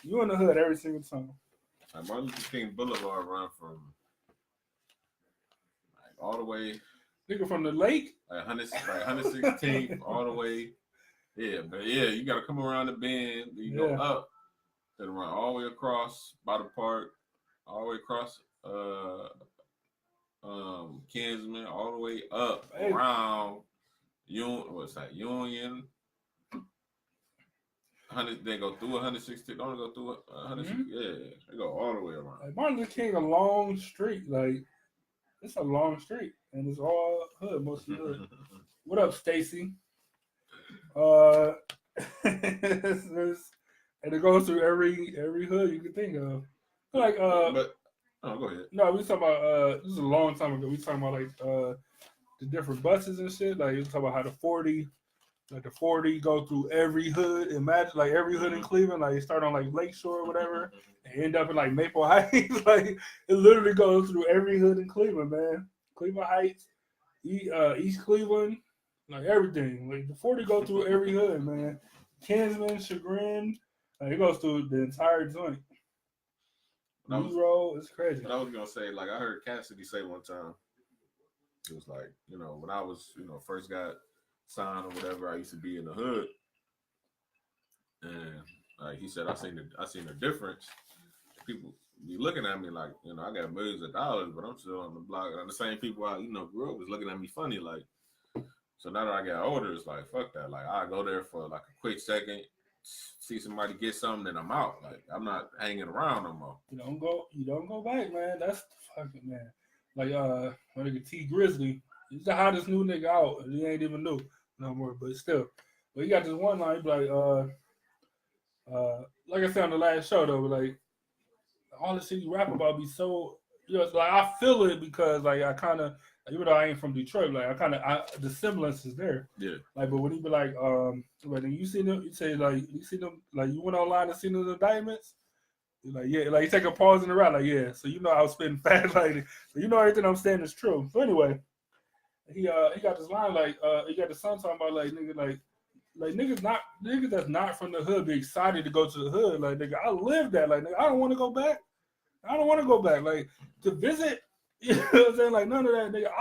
you in the hood every single time. Like Martin Luther King Boulevard run from like all the way. Nigga from the lake, like 116th all the way. Yeah, but yeah, you gotta come around the bend. You go up, then run all the way across by the park, all the way across Kinsman, all the way up around Union. 100, they go through 160. Don't go through 160. Yeah, they go all the way around. Like Martin Luther King, a long street. Like it's a long street, and it's all hood, mostly hood. What up, Stacy? And it goes through every hood you can think of. Like but go ahead. No, we talking about this is a long time ago. We talking about like the different buses and shit. Like you talking about how the 40 go through every hood. Imagine like every hood in Cleveland. Like you start on like Lakeshore or whatever, and end up in like Maple Heights. Like it literally goes through every hood in Cleveland, man. Cleveland Heights, East Cleveland, like everything. Like the 40 go through every hood, man. Kinsman, Chagrin, like, it goes through the entire joint. Road, it's crazy. But I was gonna say, like I heard Cassidy say one time, it was like, you know, when I was, you know, first got signed or whatever, I used to be in the hood, and like he said, I seen the difference. People be looking at me like, you know, I got millions of dollars, but I'm still on the block. And the same people I, you know, grew up was looking at me funny, like. So now that I got older, it's like fuck that. Like I go there for like a quick second, see somebody get something, then I'm out. Like I'm not hanging around no more. You don't go back, man. That's the fucking man. Like when nigga T Grizzly, he's the hottest new nigga out. He ain't even new no more, but still. But he got this one line, he be like I said on the last show though, like all the shit you rap about be so, you know, it's like I feel it because like I kind of, even though I ain't from Detroit, like the semblance is there. Yeah. Like, but when he be like, when you see them, you say like you see them, like you went online and seen those indictments. You're like, yeah, like you take a pause in the rap, like yeah. So you know I was spitting fast, like so you know everything I'm saying is true. So anyway, he got this line like he got the son talking about like nigga like niggas that's not from the hood be excited to go to the hood. Like nigga, I live that. Like nigga, I don't want to go back. I don't want to go back. Like to visit. You know what I'm saying? Like none of that, nigga.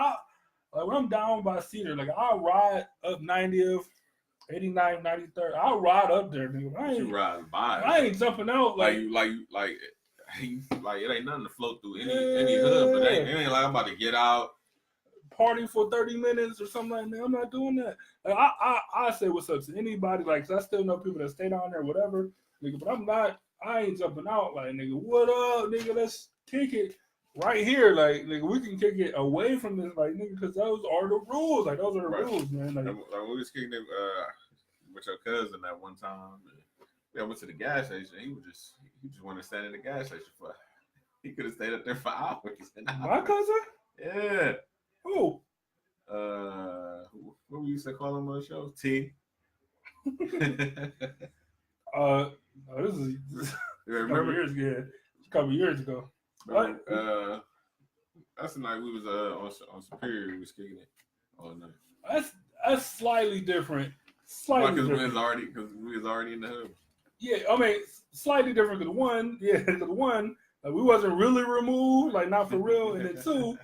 Like when I'm down by Cedar, like I'll ride up 90th, 89th, 93rd. I'll ride up there, nigga. I ain't jumping out like it ain't nothing to float through any hood, but it ain't like I'm about to get out, party for 30 minutes or something like that. I'm not doing that. Like I say what's up to anybody, like 'cause I still know people that stay down there, whatever, nigga. But I ain't jumping out like nigga. What up, nigga? Let's kick it. right here, like nigga, we can kick it away from this, like nigga, because those are the rules. Like those are the Right. rules, man. Like we was kicking it with your cousin that one time. We went to the gas station. He just wanted to stand in the gas station for. He could have stayed up there for hours. My cousin? Yeah. Who? What we used to call him on the show? T. This is remember? A couple years ago. Remember, that's the night we was on Superior. We was kicking it all night. That's slightly different. Slightly because different. we was already in the hood. Yeah, I mean, slightly different. Because one, like, we wasn't really removed, like not for real, and then two,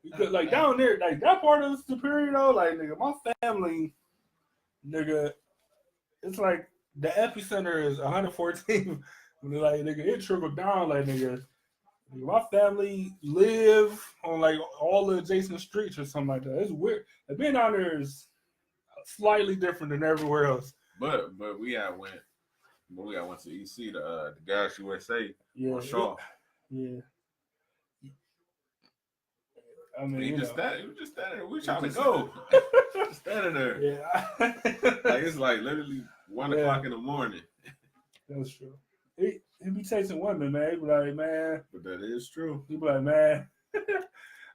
because like down there, like that part of Superior, though, like nigga, my family, nigga, it's like the epicenter is 114. Like nigga, it trickled down, like nigga. My family live on like all the adjacent streets or something like that. It's weird. Like, being down there is slightly different than everywhere else. But we had went to EC the Gas USA on Shaw. Yeah. I mean, you just standing there. We trying to go. Just standing there. Yeah. Like it's like literally 1 o'clock in the morning. That's true. He be chasing women, man. He be like, man. But that is true. He be like, man.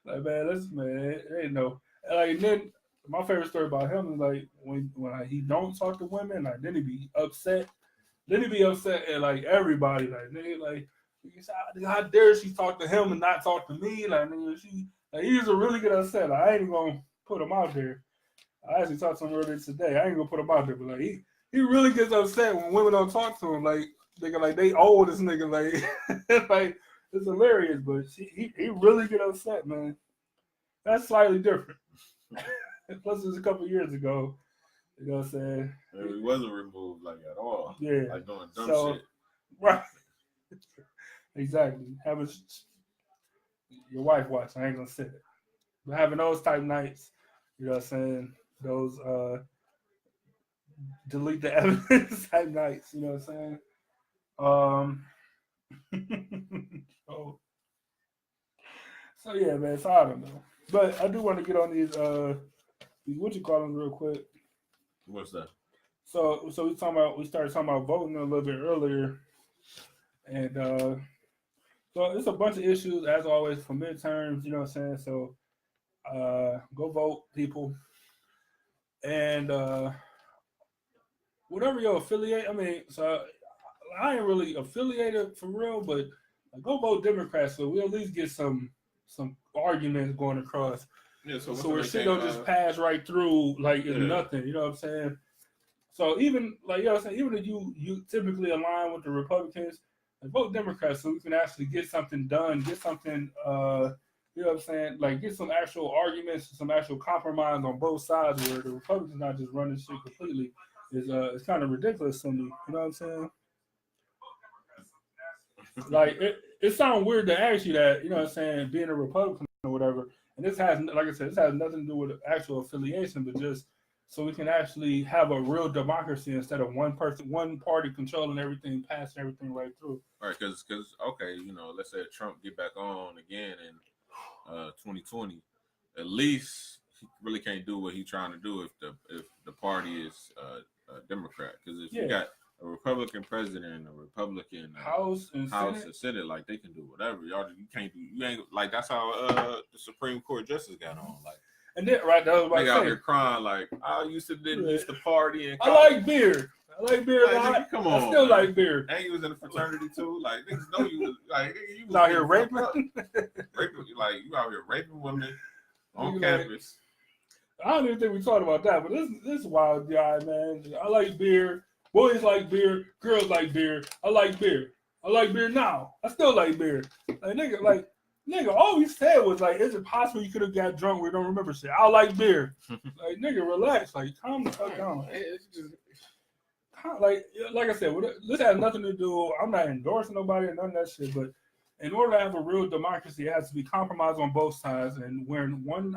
Like, man, it ain't no. Like, and then my favorite story about him is like when he don't talk to women, like then he be upset. Then he be upset at like everybody, like nigga, like how dare she talk to him and not talk to me? Like nigga, he used to really get upset. Like, I ain't even gonna put him out there. I actually talked to him earlier today. I ain't gonna put him out there, but like he really gets upset when women don't talk to him. Like nigga, like they owe this nigga, like like it's hilarious, but he really get upset, man. That's slightly different. Plus, it was a couple years ago. You know what I'm saying? He wasn't removed like at all. Yeah. Like doing dumb shit. Right. Exactly. Having your wife watch, I ain't gonna say it. But having those type nights, you know what I'm saying? Those delete the evidence type nights, you know what I'm saying? So yeah, man. So I don't know. But I do want to get on these what you call them real quick. What's that? So we started talking about voting a little bit earlier, and so it's a bunch of issues as always for midterms. You know what I'm saying? So go vote, people, and whatever your affiliate. I mean, so I ain't really affiliated for real, but go vote Democrat so we at least get some arguments going across. Yeah, so where shit don't just pass right through like it's nothing. You know what I'm saying? So even like, you know what I'm saying, even if you typically align with the Republicans, like, vote Democrats so we can actually get something done, get something you know what I'm saying, like get some actual arguments, some actual compromise on both sides where the Republicans not just running shit completely. It's kind of ridiculous to me. You know what I'm saying? Like it sounds weird to ask you that, you know what I'm saying, being a Republican or whatever. And this has, like I said, this has nothing to do with actual affiliation, but just so we can actually have a real democracy instead of one party controlling everything, passing everything right through. Right, because okay, you know, let's say Trump get back on again in 2020, at least he really can't do what he's trying to do if the party is a Democrat. Because if you got a Republican president, a Republican House and Senate, like they can do whatever. Y'all, you ain't like that's how the Supreme Court justice got on. Like, and then right, that was about they out here crying like, I used to party and I like beer. Like, come on, I still like beer. And you was in a fraternity too. Like niggas know you was like you was out here raping, like you out here raping women on campus. I don't even think we talked about that, but this wild guy, man. I like beer. Boys like beer. Girls like beer. I like beer. I like beer now. I still like beer. Nigga, all he said was like, is it possible you could have got drunk? We don't remember shit. I like beer. Like, nigga, relax. Like, calm the fuck down. It's just like I said, this has nothing to do. I'm not endorsing nobody or none of that shit. But in order to have a real democracy, it has to be compromised on both sides. And when one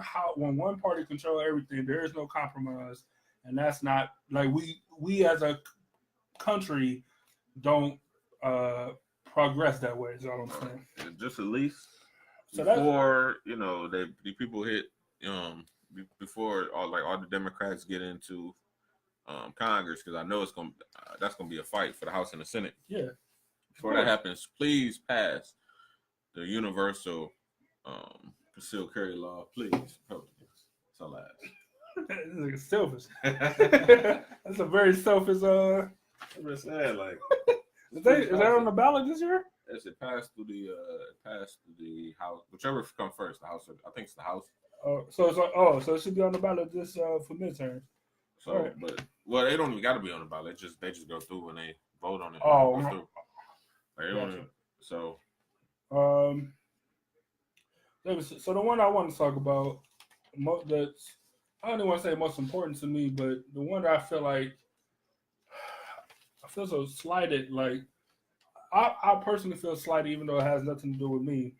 party control everything, there is no compromise. And that's not like we as a country don't progress that way. Is all I'm saying. Just at least So before the people hit before all the Democrats get into Congress, because I know that's gonna be a fight for the House and the Senate. Yeah. Before that happens, please pass the universal concealed carry law, please, Republicans. That's all I ask. This nigga selfish. That's a very selfish. I'm just saying, like, is that on the ballot this year? Yes, it passed through the House, whichever comes first, the House. I think it's the House. So it should be on the ballot this for midterm. So, right. But they don't even got to be on the ballot. They just go through when they vote on it. Oh, go through. Like, so. So the one I want to talk about, that's I don't even want to say most important to me, but the one that I feel like I feel so slighted. Like I personally feel slighted, even though it has nothing to do with me.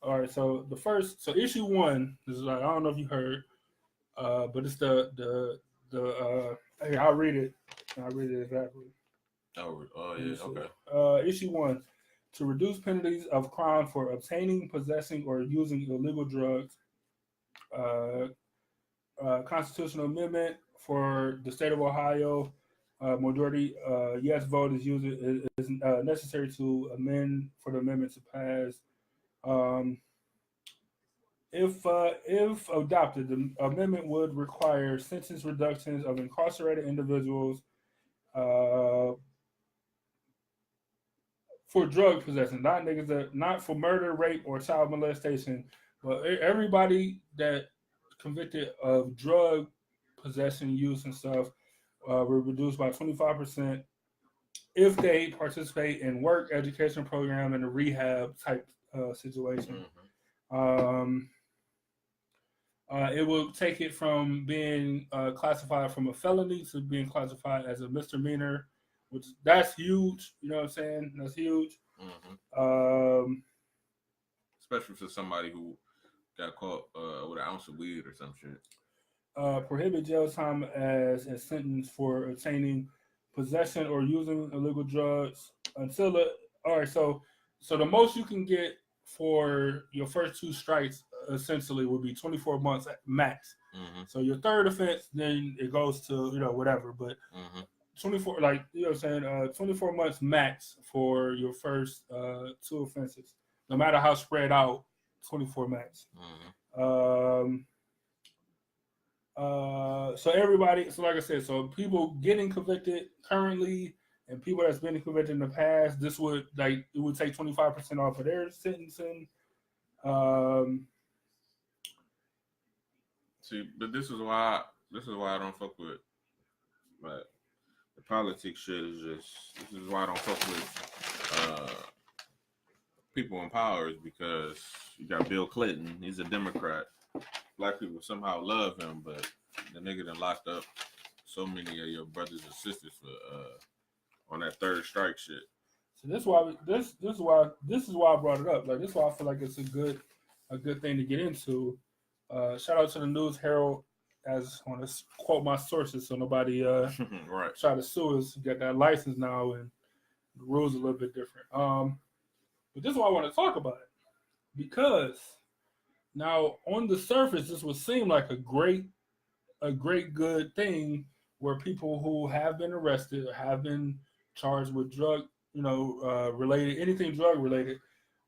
All right, so issue 1 is like, I don't know if you heard, but it's the hey, I'll read it. I'll read it exactly. Oh yeah, okay. Issue 1. To reduce penalties of crime for obtaining, possessing, or using illegal drugs. Constitutional amendment for the state of Ohio. Majority yes vote is necessary to amend for the amendment to pass. If adopted, the amendment would require sentence reductions of incarcerated individuals for drug possession, not for murder, rape, or child molestation, but everybody that convicted of drug possession, use, and stuff were reduced by 25% if they participate in work, education program, and a rehab type situation. Mm-hmm. It will take it from being classified from a felony to being classified as a misdemeanor, which that's huge. You know what I'm saying? That's huge. Mm-hmm. Especially for somebody who got caught with an ounce of weed or some shit. Prohibit jail time as a sentence for obtaining, possession, or using illegal drugs until so the most you can get for your first 2 strikes essentially would be 24 months max. Mm-hmm. So your third offense, then it goes to whatever, but 24, like, you know what I'm saying, 24 months max for your first 2 offenses, no matter how spread out. 24 max. So everybody, so like I said, so people getting convicted currently and people that's been convicted in the past, it would take 25% off of their sentencing. See, but this is why I don't fuck with, like, the politics shit. This is why I don't fuck with people in power, is because you got Bill Clinton. He's a Democrat. Black people somehow love him, but the nigga done locked up so many of your brothers and sisters for on that third strike shit. So this is why I brought it up. Like, this is why I feel like it's a good thing to get into. Shout out to the News Herald, as I want to quote my sources so nobody right. try to sue us. Got that license now, and the rules are a little bit different. But this is why I want to talk about it, because now on the surface this would seem like a great good thing, where people who have been arrested or have been charged with drug related, anything drug related,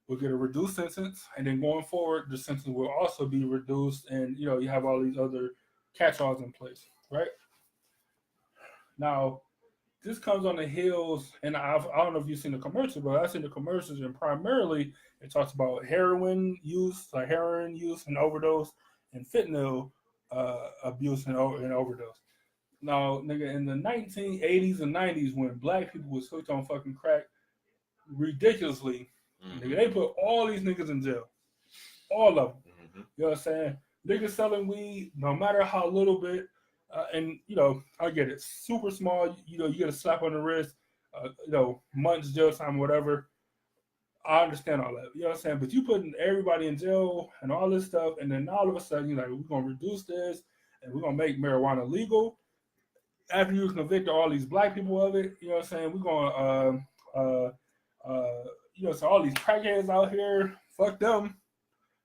will get a reduced sentence, and then going forward the sentence will also be reduced, and you have all these other catch-alls in place, right? Now this comes on the heels, and I don't know if you've seen the commercials, but I've seen the commercials, and primarily it talks about heroin use and overdose, and fentanyl abuse and overdose. Now, nigga, in the 1980s and 90s, when black people was hooked on fucking crack ridiculously, nigga, they put all these niggas in jail. All of them. Mm-hmm. You know what I'm saying? Niggas selling weed, no matter how little bit, and I get it, super small, you get a slap on the wrist, months jail time, whatever. I understand all that. You know what I'm saying? But you putting everybody in jail and all this stuff, and then all of a sudden you're like, we're gonna reduce this and we're gonna make marijuana legal. After you convict all these black people of it, you know what I'm saying? We're gonna so all these crackheads out here, fuck them.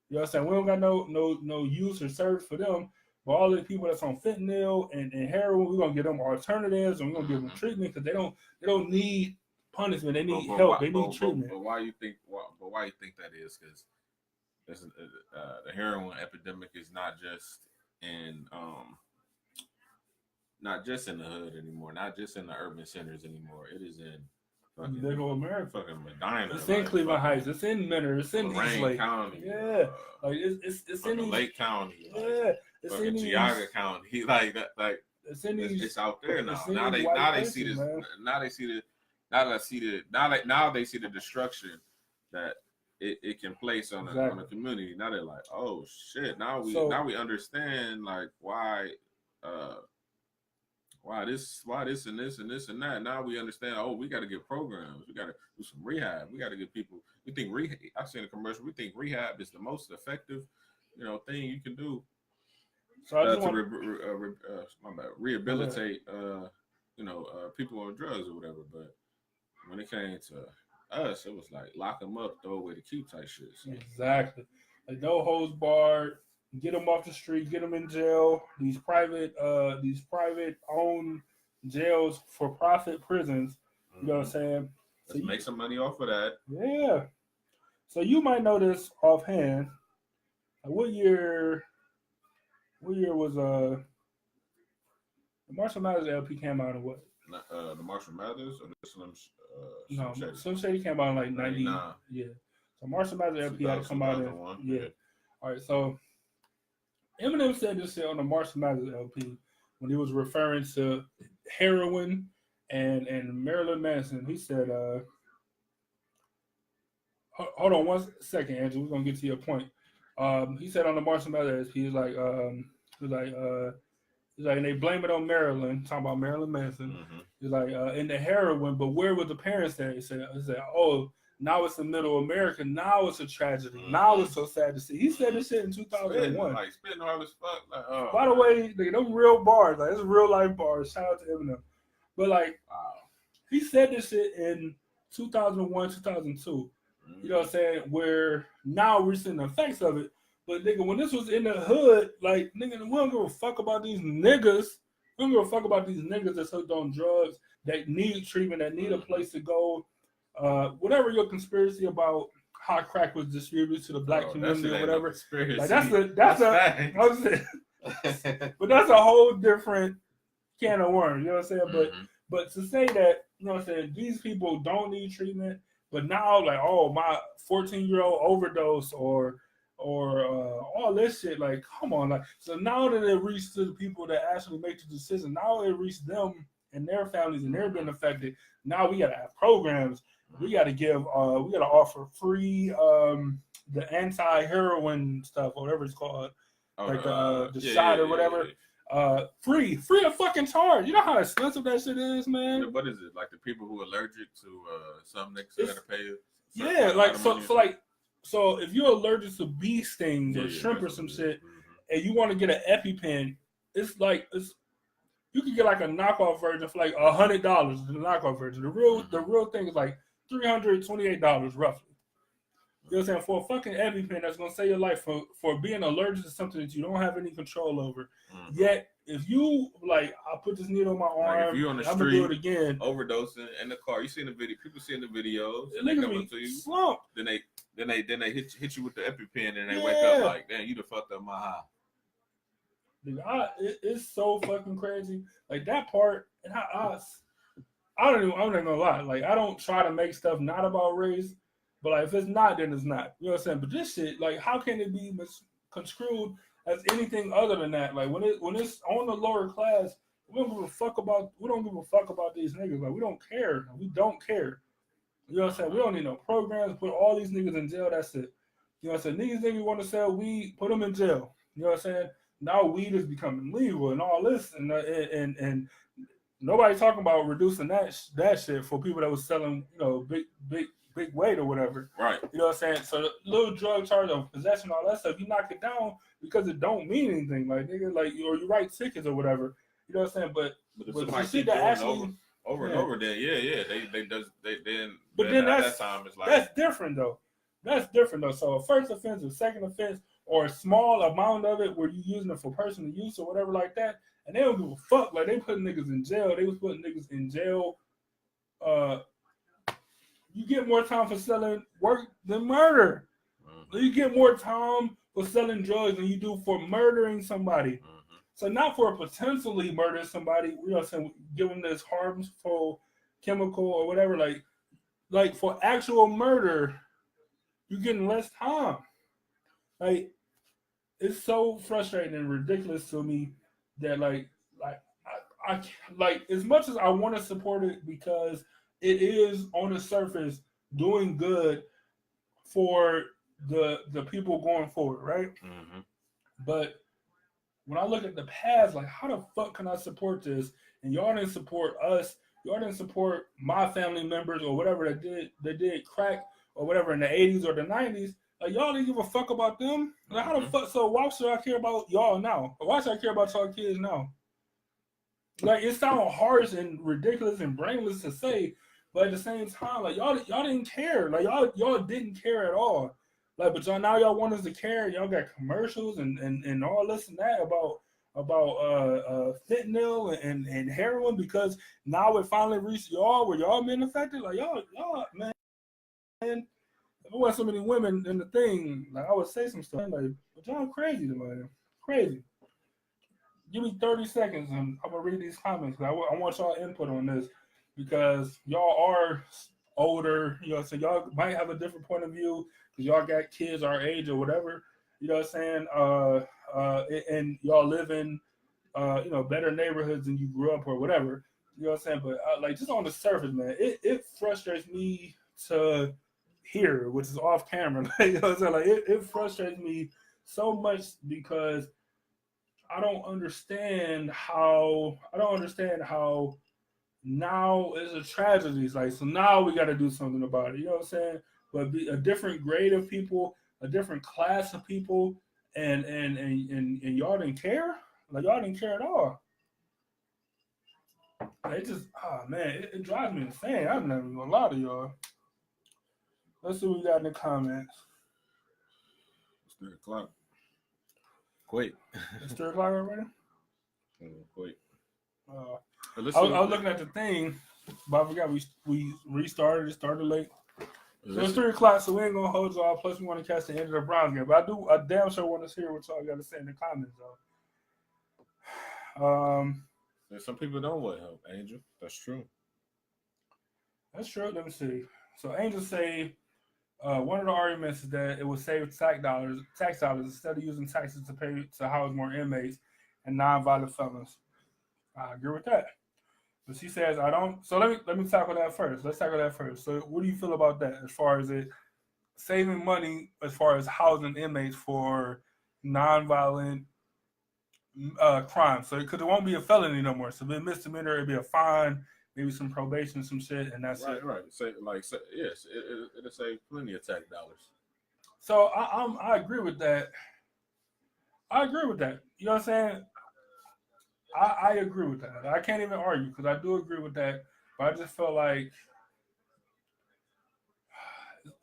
You know what I'm saying? We don't got no use or service for them. But all the people that's on fentanyl and heroin, we're gonna give them alternatives and we're gonna give them treatment because they don't need punishment. They need help. They need treatment. But why you think? Why you think that is? Because the heroin epidemic is not just in the hood anymore, not just in the urban centers anymore. It is in fucking Middle America, fucking Medina. It's in Cleveland Heights. It's in Menor. It's in East Lake County. Yeah, like it's in these, Lake County. Yeah, it's fucking in these, Geauga County. Like that. Like it's in these. It's out there now. Now They see this. Now they see the destruction that it can place on a community. Now they're like, oh shit. Now we understand like why this and this and this and that. Now we understand. Oh, we got to get programs. We got to do some rehab. We got to get people. We think rehab. I've seen a commercial. We think rehab is the most effective, thing you can do. So I just rehabilitate, people on drugs or whatever. But when it came to us, it was like lock them up, throw away the key type shit. So. Exactly. Like no holds barred. Get them off the street. Get them in jail. These private owned jails for profit prisons. You know what I'm saying? Let's make some money off of that. Yeah. So you might know this offhand. What year was the Marshall Mathers LP came out in what? The Marshall Mathers or the Slim Shady? Slim Shady came out in like 90. Yeah. So Marshall Mathers LP had to come out in. Yeah. All right. So Eminem said this shit on the Marshall Mathers LP when he was referring to heroin and Marilyn Manson. He said, hold on 1 second, Andrew. We're gonna get to your point. He said on the Marshall Mathers LP, he's like, and they blame it on Marilyn, talking about Marilyn Manson. Mm-hmm. He's like, in the heroin, but where were the parents at? He said, oh, now it's in Middle America. Now it's a tragedy. Mm-hmm. Now it's so sad to see. He said this shit in 2001. Spitting hard as fuck. Like, oh, by the way, them real bars. Like, it's real life bars. Shout out to Eminem. But, like, wow. He said this shit in 2001, 2002. Mm-hmm. You know what I'm saying? Where now we're seeing the effects of it. But, nigga, when this was in the hood, like, nigga, we don't give a fuck about these niggas. We don't give a fuck about these niggas that's hooked on drugs, that need treatment, that need a place to go. Whatever your conspiracy about how crack was distributed to the black community or whatever, like that's but that's a whole different can of worms. You know what I'm saying? Mm-hmm. But to say that, you know what I'm saying, these people don't need treatment, but now like, oh, my 14-year-old overdose or all this shit, like, come on, like, so now that it reached to the people that actually make the decision, now it reached them and their families and they're being affected. Now we gotta have programs. We gotta give. We gotta offer free the anti-heroin stuff, or whatever it's called, like the shot or whatever. Yeah. Free of fucking charge. You know how expensive that shit is, man. What is it? Like the people who are allergic to some niggas gotta pay it. Yeah, like so if you're allergic to bee stings or shrimp or some shit, and you want to get an EpiPen, it's you can get like a knockoff version for like $100. The knockoff version. The real thing is like $328 roughly. You know what I'm saying? For a fucking EpiPen that's gonna save your life for being allergic to something that you don't have any control over. Mm-hmm. Yet if you like, I put this needle on my arm, like if you're on the street, I'm gonna do it again. Overdosing in the car. You see the video, people seeing the videos, they come up to you, slump. Then they hit you with the EpiPen and they wake up like, damn, you done fucked up my high. Dude, it's so fucking crazy. Like that part, and I'm not gonna lie. Like I don't try to make stuff not about race, but like if it's not, then it's not. You know what I'm saying? But this shit, like, how can it be misconstrued as anything other than that? Like when it's on the lower class, we don't give a fuck about these niggas. Like we don't care. We don't care. You know what I'm saying? We don't need no programs. Put all these niggas in jail. That's it. You know what I'm saying? Niggas want to sell weed, put them in jail. You know what I'm saying? Now weed is becoming legal and all this, and nobody talking about reducing that shit for people that was selling, big weight or whatever. Right. You know what I'm saying? So the little drug charge of possession, all that stuff, you knock it down because it don't mean anything. Like nigga, like or you write tickets or whatever. You know what I'm saying? But somebody keep doing actually over and over, then they then. But then that time it's like that's different though. That's different though. So a first offense, a second offense, or a small amount of it where you're using it for personal use or whatever like that, and they don't give a fuck. Like they putting niggas in jail. They was putting niggas in jail. Uh, you get more time for selling work than murder. You get more time for selling drugs than you do for murdering somebody. So not for potentially murdering somebody, you know what I'm saying, give them this harmful chemical or whatever, like for actual murder, you're getting less time. Like it's so frustrating and ridiculous to me that I like as much as I want to support it because it is on the surface doing good for the people going forward, right? But when I look at the past, like how the fuck can I support this? And y'all didn't support us. Y'all didn't support my family members or whatever that did crack or whatever in the 80s or the 90s. Like y'all didn't give a fuck about them. Like how the fuck? So why should I care about y'all now? Or why should I care about y'all kids now? Like it sounds harsh and ridiculous and brainless to say, but at the same time, like y'all didn't care. Like y'all didn't care at all. Like, but y'all now y'all want us to care. Y'all got commercials and all this and that about fentanyl and heroin because now it finally reached y'all where y'all been affected. Like y'all man, if it wasn't so many women in the thing, like I would say some stuff like, but y'all crazy, man, crazy. Give me 30 seconds and I'm gonna read these comments. I want y'all input on this because y'all are older, you know what I'm saying? Y'all might have a different point of view because y'all got kids our age or whatever, you know what I'm saying? And y'all live in better neighborhoods than you grew up or whatever, you know what I'm saying? But like just on the surface, man, it frustrates me to hear, which is off camera. You know what I'm saying? Like it frustrates me so much because I don't understand how now is a tragedy. It's like so now we got to do something about it. You know what I'm saying? But be a different grade of people, a different class of people, and y'all didn't care. Like y'all didn't care at all. It just man, it drives me insane. I'm never gonna lie to y'all. Let's see what we got in the comments. It's 3:00. Quick. It's 3:00 already. Quick. I was looking at the thing, but I forgot we restarted. It started late. So it's 3:00, so we ain't gonna hold y'all. Plus, we want to catch the end of the Browns game. But I damn sure want to hear what y'all got to say in the comments, though. Some people don't want help, Angel. That's true. That's true. Let me see. So Angel say one of the arguments is that it would save tax dollars instead of using taxes to pay to house more inmates and non-violent felons. I agree with that. But she says I don't. So let me tackle that first. Let's tackle that first. So what do you feel about that as far as it saving money as far as housing inmates for non-violent crime? So because it won't be a felony no more. So if it's a misdemeanor, it'd be a fine, maybe some probation, some shit, and that's it. Right. Yes, it'll save plenty of tax dollars. So I agree with that. I agree with that. You know what I'm saying? I agree with that. I can't even argue because I do agree with that. But I just feel like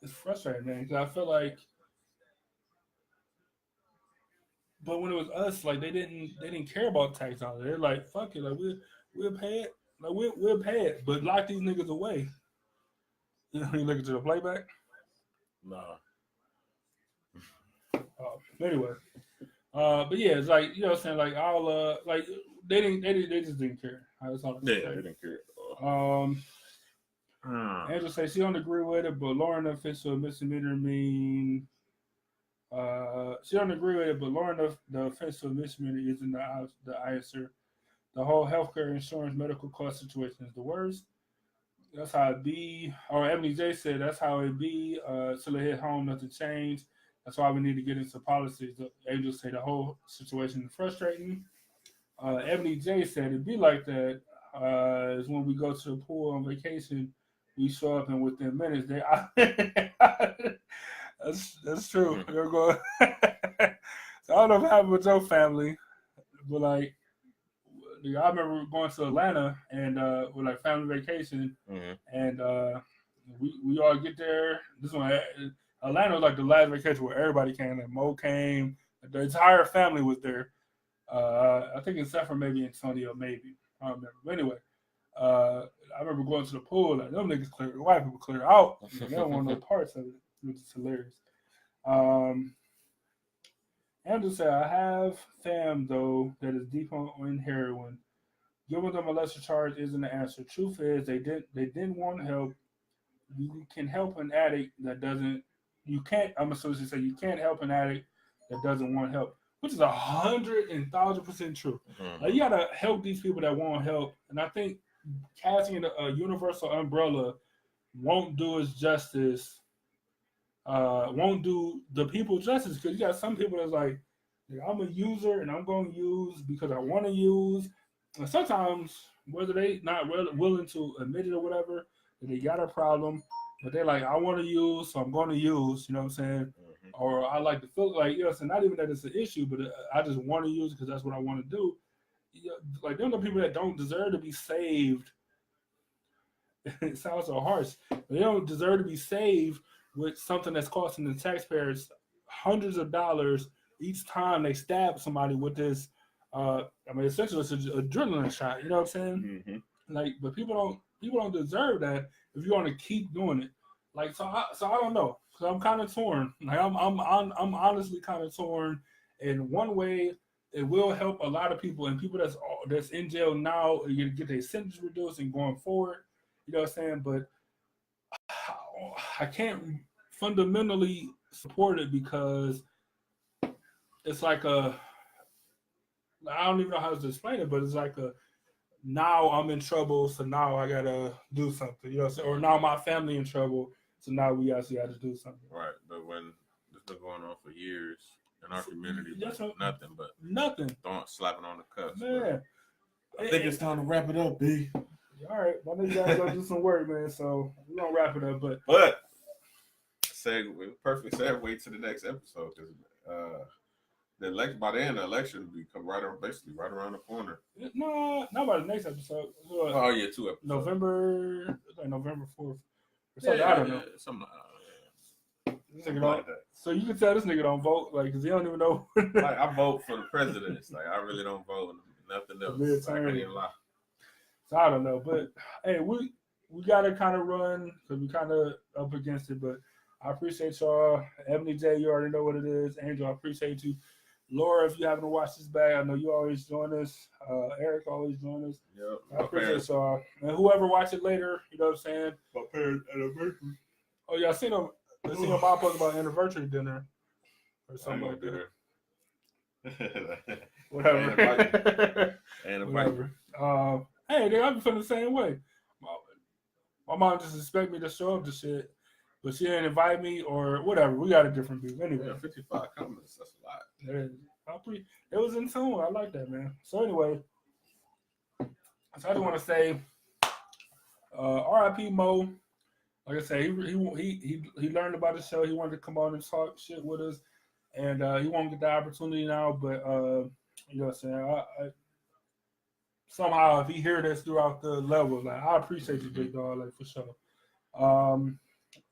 it's frustrating, man. Because I feel like, but when it was us, like they didn't care about tax dollars. They're like, fuck it, like we'll pay it, like we'll pay it, but lock these niggas away. You know, you look at the playback. Nah. Anyway, but yeah, it's like you know what I'm saying. Like I'll like they just didn't care. That's all. They didn't care. Angela says she don't agree with it, but lowering the official misdemeanor mean. She don't agree with it, but lowering the official misdemeanor isn't the answer. The whole healthcare insurance medical cost situation is the worst. That's how it be. Or Ebony J said that's how it be. Till it hit home, nothing changed. That's why we need to get into policies. The angels say the whole situation is frustrating. Ebony J said it'd be like that. Is when we go to the pool on vacation, we show up and within minutes that's true. You're going. So I don't know if it happened with your family, but like I remember going to Atlanta and with like family vacation, and we all get there. This one Atlanta was like the last vacation where everybody came. Like Mo came, the entire family was there. I think except for maybe Antonio, maybe I don't remember. But anyway, I remember going to the pool. Like them niggas clear, white people clear out. They don't want no parts of it, which is hilarious. Andrew said, I have fam though that is deep on heroin. Giving them a lesser charge isn't the answer. Truth is, they didn't want help. You can help an addict that doesn't. You can't. I'm assuming to say you can't help an addict that doesn't want help, which is 100,000% true. Mhm. Like you gotta help these people that want help, and I think casting a universal umbrella won't do us justice. Won't do the people justice because you got some people that's like, I'm a user and I'm going to use because I want to use. And sometimes, whether they not willing to admit it or whatever, that they got a problem, but they're like, I want to use, so I'm going to use. You know what I'm saying? Mhm. Or I like to feel like, yes, and not even that it's an issue, but I just want to use because that's what I want to do. You know, like them, the people that don't deserve to be saved. It sounds so harsh. They don't deserve to be saved with something that's costing the taxpayers hundreds of dollars each time they stab somebody with this. I mean, essentially, it's an adrenaline shot. You know what I'm saying? Mhm. Like, but people don't deserve that if you want to keep doing it. Like, so I don't know. So I'm kind of torn. Like, I'm honestly kind of torn. In one way, it will help a lot of people and people that's in jail now. You get their sentence reduced and going forward. You know what I'm saying? But I can't fundamentally support it because it's like I don't even know how to explain it, but it's like now I'm in trouble, so now I gotta do something, you know what I'm saying? Or now my family in trouble, so now we actually got to do something. Right, but when this been going on for years in our community, That's nothing but nothing, slapping on the cuffs. man. I think it's time to wrap it up, B. All right, my nigga gotta go do some work, man. So we're gonna wrap it up, but perfect segue to the next episode because the election by the end, the election will become basically right around the corner. No, not by the next episode. Oh yeah, 2 episodes. November 4th. Or something, I don't know. Something Like that. So you can tell this nigga don't vote, like, cause he don't even know. Like I vote for the presidents. Like I really don't vote nothing else. I can't even lie. So I don't know, but hey, we gotta kind of run because we kind of up against it. But I appreciate y'all. Ebony J, you already know what it is. Angel, I appreciate you. Laura, if you haven't watched this back, I know you always join us. Eric always join us. Yep. I appreciate y'all. And whoever watch it later, you know what I'm saying? My parents' anniversary. Oh yeah, I seen them. I seen your mom post about anniversary dinner or something like that. Whatever. Whatever. Hey, they I'm feeling the same way. My mom just expect me to show up to shit, but she didn't invite me or whatever. We got a different view. Anyway, yeah, 55 comments. That's a lot. It was in tune. I like that, man. So anyway, so I just want to say, R.I.P. Mo. Like I said, he learned about the show. He wanted to come on and talk shit with us, and he won't get the opportunity now. But you know what I'm saying? I somehow, if he hear this throughout the levels, like I appreciate you, big dog, like for sure. All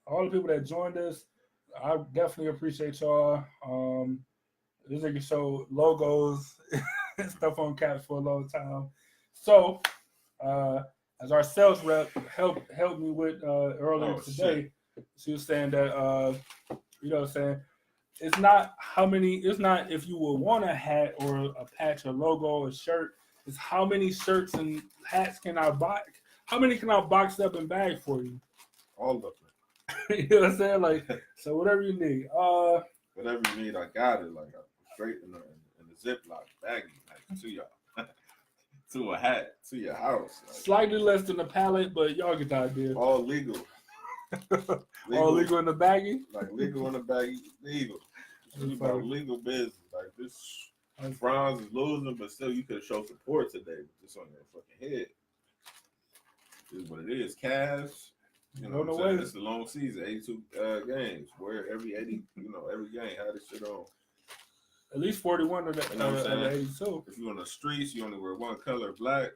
the people that joined us, I definitely appreciate y'all. This nigga show logos and stuff on caps for a long time. So, as our sales rep helped me with earlier today, she was saying that you know what I'm saying, it's not if you would want a hat or a patch, a logo, or a shirt. It's how many shirts and hats can I buy? How many can I box up and bag for you? All of them. You know what I'm saying? Like, so whatever you need. Whatever you need, I got it. Like straight in the Ziploc baggie, like to y'all. To a hat, to your house. Like, slightly less than a pallet, but y'all get the idea. All legal. All legal in the baggie? Like legal in the baggie, legal. It's about legal business. Like this Franz is losing, but still you could show support today with this on your fucking head. This is what it is. Cavs. You know what I'm saying? It's a long season, 82 games. Where every game, have this shit on. At least 41 of the 82. If you're on the streets, you only wear one color, black.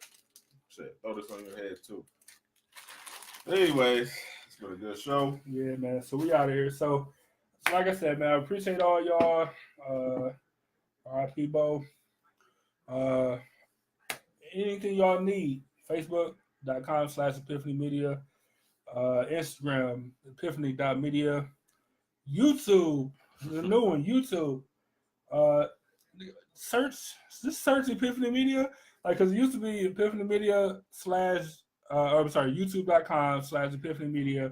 Shit, throw this on your head too. Anyways, it's been a good show. Yeah, man. So we out of here. So like I said, man, I appreciate all y'all. R.I.P. Bo. Anything y'all need, Facebook.com/Epiphany Media, Instagram, Epiphany.media, YouTube, the new one, YouTube. Uh, search Epiphany Media, like, because it used to be Epiphany Media YouTube.com/Epiphany Media.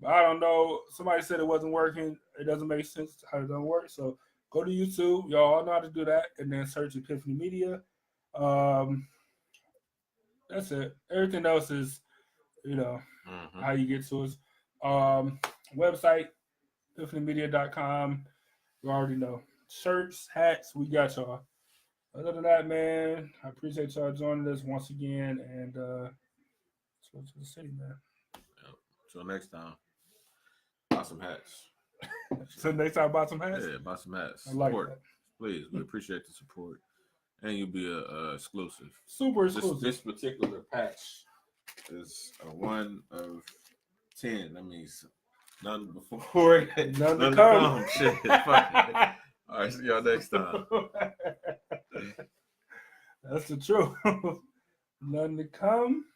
But I don't know. Somebody said it wasn't working. It doesn't make sense how it doesn't work. So go to YouTube. Y'all all know how to do that, and then search Epiphany Media. That's it. Everything else is, how you get to us. Website, epiphanymedia.com. You already know. Shirts, hats, we got y'all. Other than that, man, I appreciate y'all joining us once again. And let's go to the city, man. Yep. Till next time, buy some hats. So next time, buy some hats? Yeah, buy some hats. I like Support. that. Please, we appreciate the support. And you'll be a exclusive. Super exclusive. This particular patch is a 1 of 10. That means none before, none to come. Shit, fuck it. All right, see y'all next time. That's the truth. None to come.